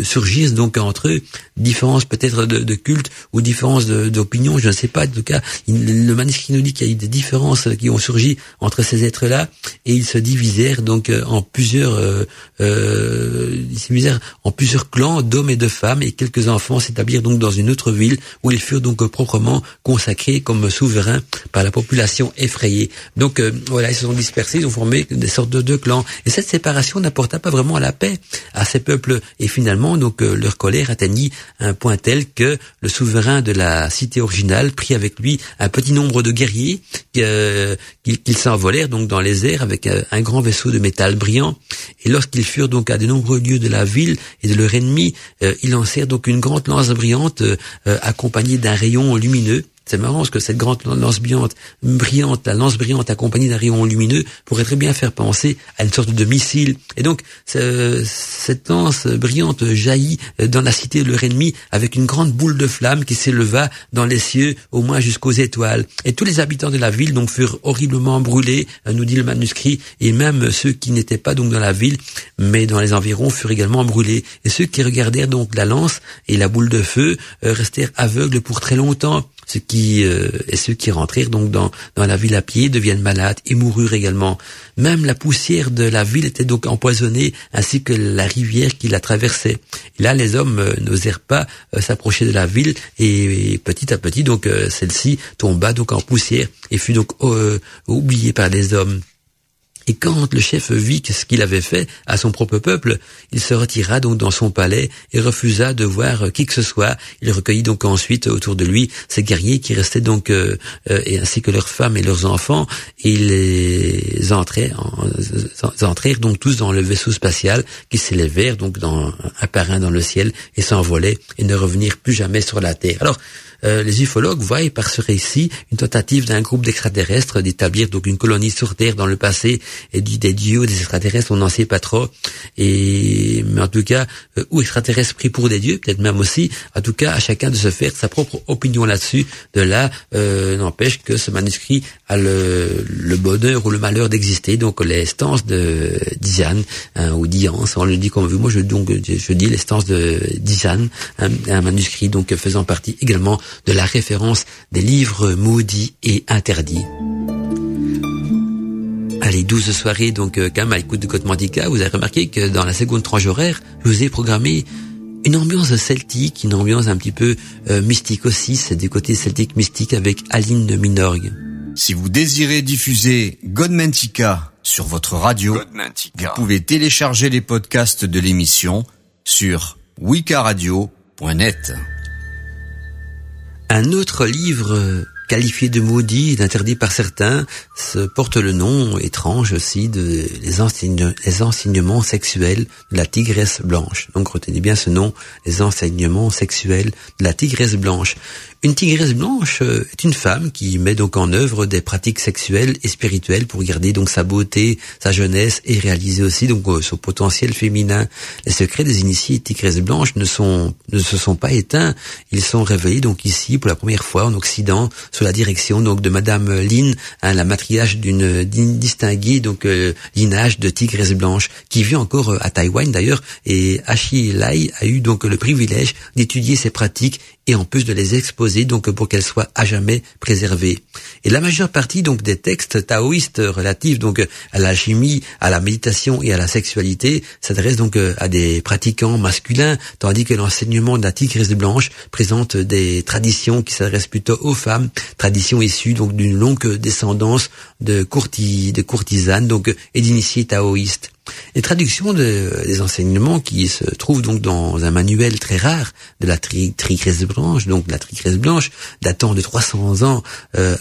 surgissent donc entre eux, différences peut-être de culte ou différences d'opinion, je ne sais pas. En tout cas, le manuscrit nous dit qu'il y a eu des différences qui ont surgi entre ces êtres-là, et ils se divisèrent donc en plusieurs clans d'hommes et de femmes, et quelques enfants s'établirent donc dans une autre ville où ils furent donc proprement consacrés comme souverains par la population effrayée. Donc voilà, ils se sont dispersés, ils ont formé des sortes de clans. Et cette séparation n'apporta pas vraiment la paix à ces peuples. Et finalement, donc leur colère atteignit un point tel que le souverain de la cité originale prit avec lui un petit nombre de guerriers qu'ils s'envolèrent donc dans les airs avec un grand vaisseau de métal brillant. Et lorsqu'ils furent donc à de nombreux lieux de la ville et de leur ennemi, ils lancèrent donc une grande lance brillante accompagnée d'un rayon lumineux. C'est marrant parce que cette grande lance brillante, la lance brillante accompagnée d'un rayon lumineux pourrait très bien faire penser à une sorte de missile. Et donc, cette lance brillante jaillit dans la cité de leur ennemi avec une grande boule de flamme qui s'éleva dans les cieux, au moins jusqu'aux étoiles. Et tous les habitants de la ville donc furent horriblement brûlés, nous dit le manuscrit, et même ceux qui n'étaient pas donc dans la ville, mais dans les environs, furent également brûlés. Et ceux qui regardèrent donc la lance et la boule de feu restèrent aveugles pour très longtemps. ceux qui rentrèrent donc dans la ville à pied deviennent malades et moururent également. Même la poussière de la ville était donc empoisonnée, ainsi que la rivière qui la traversait. Et là, les hommes n'osèrent pas s'approcher de la ville, et petit à petit, donc celle-ci tomba donc en poussière et fut donc oubliée par les hommes. Et quand le chef vit ce qu'il avait fait à son propre peuple, il se retira donc dans son palais et refusa de voir qui que ce soit. Il recueillit donc ensuite autour de lui ces guerriers qui restaient donc, et ainsi que leurs femmes et leurs enfants, et ils les entrèrent donc tous dans le vaisseau spatial qui s'élevèrent donc un par un dans le ciel et s'envolaient et ne revenirent plus jamais sur la Terre. Alors, les ufologues voient par ce récit une tentative d'un groupe d'extraterrestres d'établir donc une colonie sur Terre dans le passé, et des dieux ou des extraterrestres, on n'en sait pas trop. Mais en tout cas, ou extraterrestres pris pour des dieux, peut-être même aussi. En tout cas, à chacun de se faire sa propre opinion là-dessus. De là, n'empêche que ce manuscrit a le bonheur ou le malheur d'exister. Donc les stances de Diane, ou Diane, on le dit comme veut. Moi, je dis les stances de Diane, un manuscrit donc faisant partie également de la référence des livres maudits et interdits. Allez, 12 soirées, donc quand même à l'écoute de Godmantica, vous avez remarqué que dans la seconde tranche horaire, je vous ai programmé une ambiance celtique, une ambiance un petit peu mystique aussi, c'est du côté celtique mystique avec Aline de Minorgue. Si vous désirez diffuser Godmantica sur votre radio, vous pouvez télécharger les podcasts de l'émission sur wikaradio.net. Un autre livre qualifié de maudit et d'interdit par certains porte le nom étrange aussi de les enseignements sexuels de la tigresse blanche. Donc retenez bien ce nom, les enseignements sexuels de la tigresse blanche. Une tigresse blanche est une femme qui met donc en œuvre des pratiques sexuelles et spirituelles pour garder donc sa beauté, sa jeunesse et réaliser aussi donc son potentiel féminin. Les secrets des initiés tigresses blanches ne se sont pas éteints. Ils sont révélés donc ici pour la première fois en Occident sous la direction donc de Madame Lin, la matriarche d'une distinguée donc lignage de tigresses blanches qui vit encore à Taïwan d'ailleurs, et Ashi Lai a eu donc le privilège d'étudier ces pratiques et en plus de les exposer donc pour qu'elles soient à jamais préservées. Et la majeure partie donc des textes taoïstes relatifs donc à l'alchimie, à la méditation et à la sexualité s'adressent donc à des pratiquants masculins, tandis que l'enseignement de la tigresse blanche présente des traditions qui s'adressent plutôt aux femmes, traditions issues donc d'une longue descendance de courtisanes donc et d'initiés taoïstes. Les traductions des enseignements qui se trouvent donc dans un manuel très rare de la tigresse blanche, donc la tigresse blanche datant de 300 ans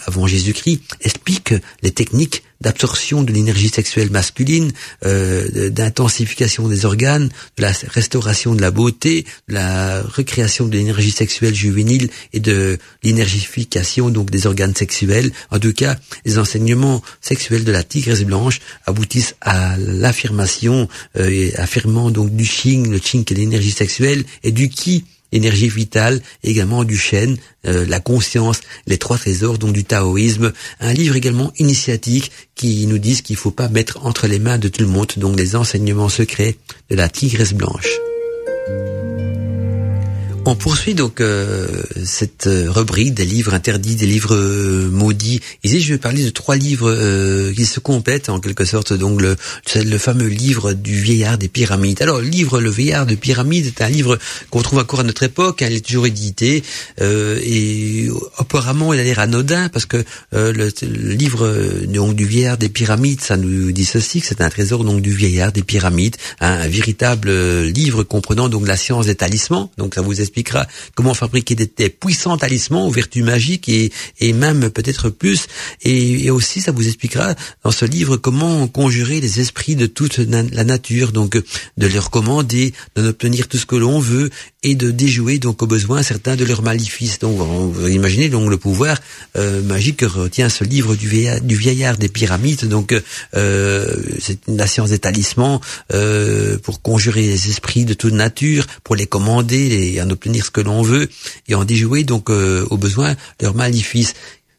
avant Jésus-Christ, expliquent les techniques d'absorption de l'énergie sexuelle masculine, d'intensification des organes, de la restauration de la beauté, de la recréation de l'énergie sexuelle juvénile et de l'énergification donc des organes sexuels. En tout cas, les enseignements sexuels de la tigresse blanche aboutissent à l'affirmation, affirmant donc du Qing, le Qing qui est l'énergie sexuelle, et du Qi, énergie vitale, également du Shen, la conscience, les trois trésors donc du taoïsme. Un livre également initiatique qui nous dit qu'il faut pas mettre entre les mains de tout le monde donc les enseignements secrets de la tigresse blanche. On poursuit donc cette rubrique des livres interdits, des livres maudits. Ici, je vais parler de 3 livres qui se complètent en quelque sorte. Donc le fameux livre du vieillard des pyramides. Alors, le vieillard des pyramides est un livre qu'on trouve encore à notre époque. Il est toujours édité et apparemment il a l'air anodin parce que le livre donc du vieillard des pyramides, ça nous dit ceci, que c'est un trésor donc du vieillard des pyramides, un véritable livre comprenant donc la science des talismans. Donc ça vous expliquera comment fabriquer des puissants talismans aux vertus magiques et même peut-être plus. Et aussi, ça vous expliquera dans ce livre comment conjurer les esprits de toute la nature, donc de leur commander, d'en obtenir tout ce que l'on veut et de déjouer donc au besoin certains de leurs maléfices. Donc vous imaginez donc le pouvoir magique que retient ce livre du vieillard des pyramides. Donc c'est la science des talismans pour conjurer les esprits de toute nature, pour les commander et en obtenir ce que l'on veut et en déjouer donc au besoin leurs maléfices.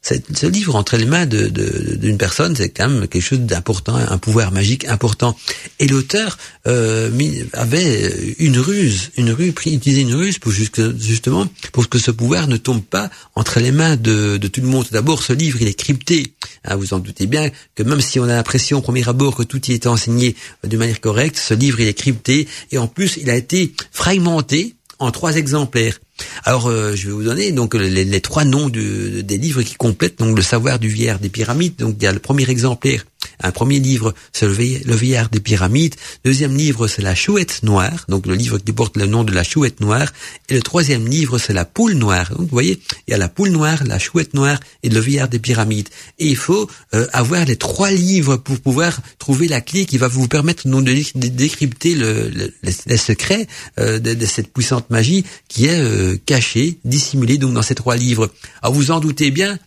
ce livre entre les mains d'une personne, c'est quand même quelque chose d'important, un pouvoir magique important. Et l'auteur avait utilisé une ruse pour justement pour que ce pouvoir ne tombe pas entre les mains de tout le monde. D'abord, ce livre, il est crypté. Vous en doutez bien que même si on a l'impression au premier abord que tout y est enseigné de manière correcte, ce livre, il est crypté et en plus, il a été fragmenté en 3 exemplaires. Alors, je vais vous donner donc les 3 noms des livres qui complètent donc le savoir du vieillard des pyramides. Donc, il y a le premier exemplaire. Un premier livre, c'est le vieillard des pyramides. Deuxième livre, c'est la chouette noire. Donc, le livre qui porte le nom de la chouette noire. Et le troisième livre, c'est la poule noire. Donc, vous voyez, il y a la poule noire, la chouette noire et le vieillard des pyramides. Et il faut avoir les 3 livres pour pouvoir trouver la clé qui va vous permettre donc de décrypter les secrets de cette puissante magie qui est cachée, dissimulée donc dans ces 3 livres. Alors, vous en doutez bien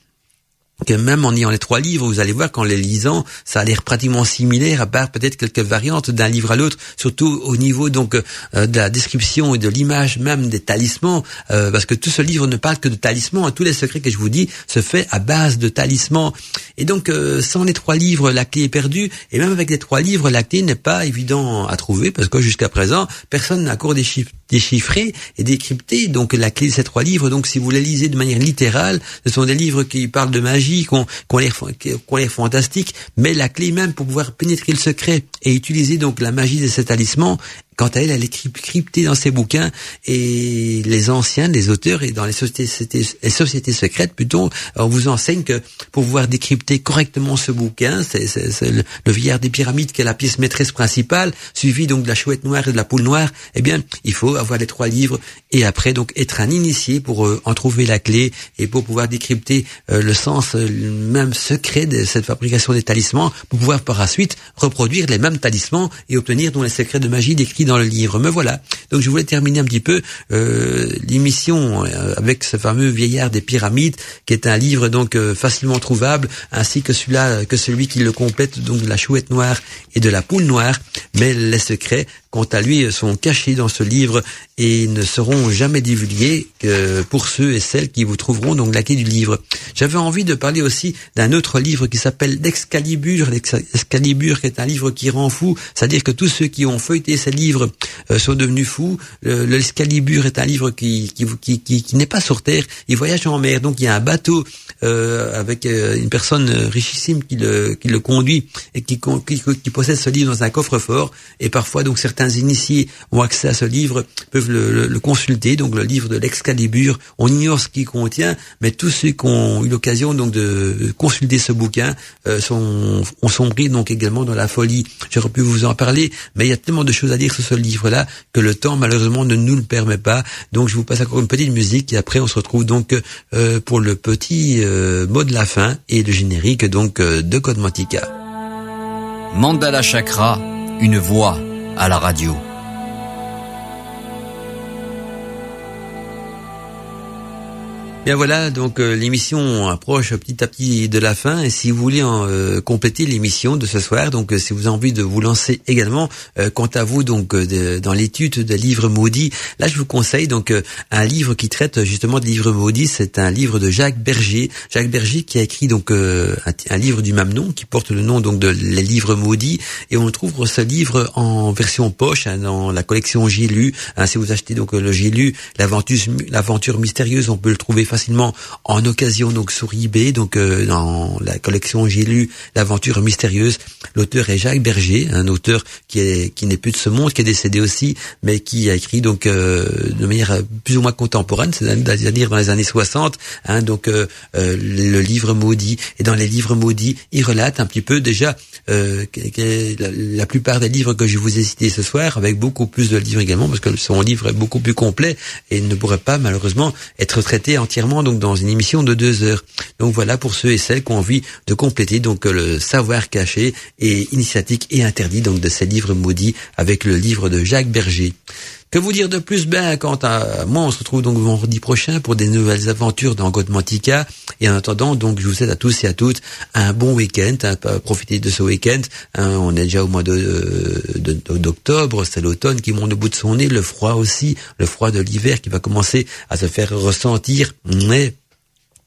que même en ayant les 3 livres, vous allez voir qu'en les lisant, ça a l'air pratiquement similaire, à part peut-être quelques variantes d'un livre à l'autre, surtout au niveau donc de la description et de l'image même des talismans, parce que tout ce livre ne parle que de talismans. Tous les secrets que je vous dis se fait à base de talismans. Et donc, sans les 3 livres, la clé est perdue. Et même avec les 3 livres, la clé n'est pas évident à trouver, parce que jusqu'à présent, personne n'a encore déchiffré et décrypté donc la clé de ces 3 livres. Donc, si vous les lisez de manière littérale, ce sont des livres qui parlent de magie, qui ont l'air fantastiques, mais la clé même pour pouvoir pénétrer le secret et utiliser donc la magie de ces talismans, quant à elle est cryptée dans ses bouquins, et les anciens, les auteurs et dans les sociétés secrètes plutôt, on vous enseigne que pour pouvoir décrypter correctement ce bouquin, c'est le vieillard des pyramides qui est la pièce maîtresse principale, suivi donc de la chouette noire et de la poule noire. Eh bien, il faut avoir les 3 livres et après donc être un initié pour en trouver la clé et pour pouvoir décrypter le sens même secret de cette fabrication des talismans, pour pouvoir par la suite reproduire les mêmes talismans et obtenir donc les secrets de magie décrits dans le livre. Mais voilà, donc je voulais terminer un petit peu l'émission avec ce fameux vieillard des pyramides, qui est un livre donc facilement trouvable, ainsi que celui qui le complète, donc de la chouette noire et de la poule noire. Mais les secrets, quant à lui, sont cachés dans ce livre et ne seront jamais divulgués que pour ceux et celles qui vous trouveront donc la clé du livre. J'avais envie de parler aussi d'un autre livre qui s'appelle l'Excalibur. L'Excalibur, qui est un livre qui rend fou, c'est-à-dire que tous ceux qui ont feuilleté ces livres sont devenus fous. L'Excalibur est un livre qui n'est pas sur terre, il voyage en mer. Donc il y a un bateau avec une personne richissime qui le conduit et qui possède ce livre dans un coffre-fort. Et parfois donc certains initiés ont accès à ce livre, peuvent le consulter. Donc le livre de l'Excalibur, on ignore ce qu'il contient, mais tous ceux qui ont eu l'occasion donc de consulter ce bouquin ont sombré donc également dans la folie. J'aurais pu vous en parler, mais il y a tellement de choses à dire sur ce livre-là que le temps malheureusement ne nous le permet pas. Donc je vous passe encore une petite musique et après on se retrouve donc pour le petit mot de la fin et le générique donc de Code Mantica. Mandala Chakra, une voix à la radio. Bien voilà, donc l'émission approche petit à petit de la fin, et si vous voulez compléter l'émission de ce soir, donc si vous avez envie de vous lancer également, quant à vous donc dans l'étude des livres maudits, là je vous conseille donc un livre qui traite justement de livres maudits. C'est un livre de Jacques Berger qui a écrit donc un livre du même nom qui porte le nom donc de Les Livres Maudits, et on trouve ce livre en version poche dans la collection J'ai lu. Si vous achetez donc le J'ai lu, l'aventure mystérieuse, on peut le trouver facilement en occasion donc sur eBay, donc dans la collection J'ai lu l'aventure mystérieuse. L'auteur est Jacques Berger, un auteur qui n'est plus de ce monde, qui est décédé aussi, mais qui a écrit donc de manière plus ou moins contemporaine, c'est-à-dire dans les années 60, le livre maudit. Et dans les livres maudits, il relate un petit peu déjà la plupart des livres que je vous ai cités ce soir, avec beaucoup plus de livres également, parce que son livre est beaucoup plus complet et ne pourrait pas malheureusement être traité entièrement donc dans une émission de 2 heures. Donc voilà pour ceux et celles qui ont envie de compléter donc le savoir caché et initiatique et interdit donc de ces livres maudits avec le livre de Jacques Berger. Que vous dire de plus? Quant à moi, on se retrouve donc vendredi prochain pour des nouvelles aventures dans Code Mantica. Et en attendant, donc, je vous souhaite à tous et à toutes un bon week-end. Profitez de ce week-end. On est déjà au mois d'octobre. C'est l'automne qui monte au bout de son nez. Le froid aussi. Le froid de l'hiver qui va commencer à se faire ressentir. Mais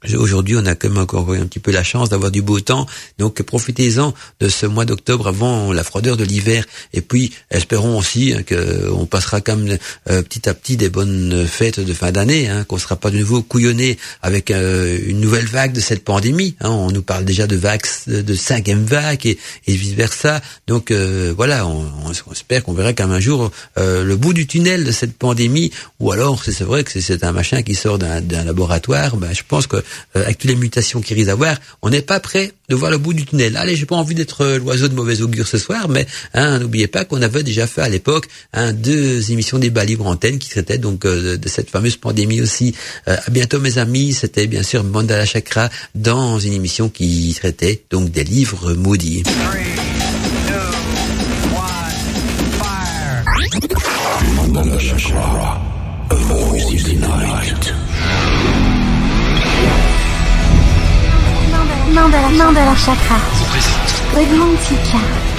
Aujourd'hui, on a quand même encore un petit peu la chance d'avoir du beau temps, donc profitez-en de ce mois d'octobre avant la froideur de l'hiver. Et puis, espérons aussi qu'on passera quand même petit à petit des bonnes fêtes de fin d'année, qu'on sera pas de nouveau couillonné avec une nouvelle vague de cette pandémie. On nous parle déjà de vague, de 5e vague et vice versa. Donc voilà, on espère qu'on verra quand même un jour le bout du tunnel de cette pandémie. Ou alors, c'est vrai que c'est un machin qui sort d'un laboratoire. Je pense que avec toutes les mutations qu'il risque d'avoir, on n'est pas prêt de voir le bout du tunnel. Allez, j'ai pas envie d'être l'oiseau de mauvais augure ce soir, mais n'oubliez pas qu'on avait déjà fait à l'époque 2 émissions débat libre antenne qui traitaient donc de cette fameuse pandémie aussi. À bientôt mes amis, c'était bien sûr Mandala Chakra dans une émission qui traitait donc des livres maudits. 3, 2, 1, fire! Mandala Chakra, a voice in the night. Mandala Chakra. Godmantica.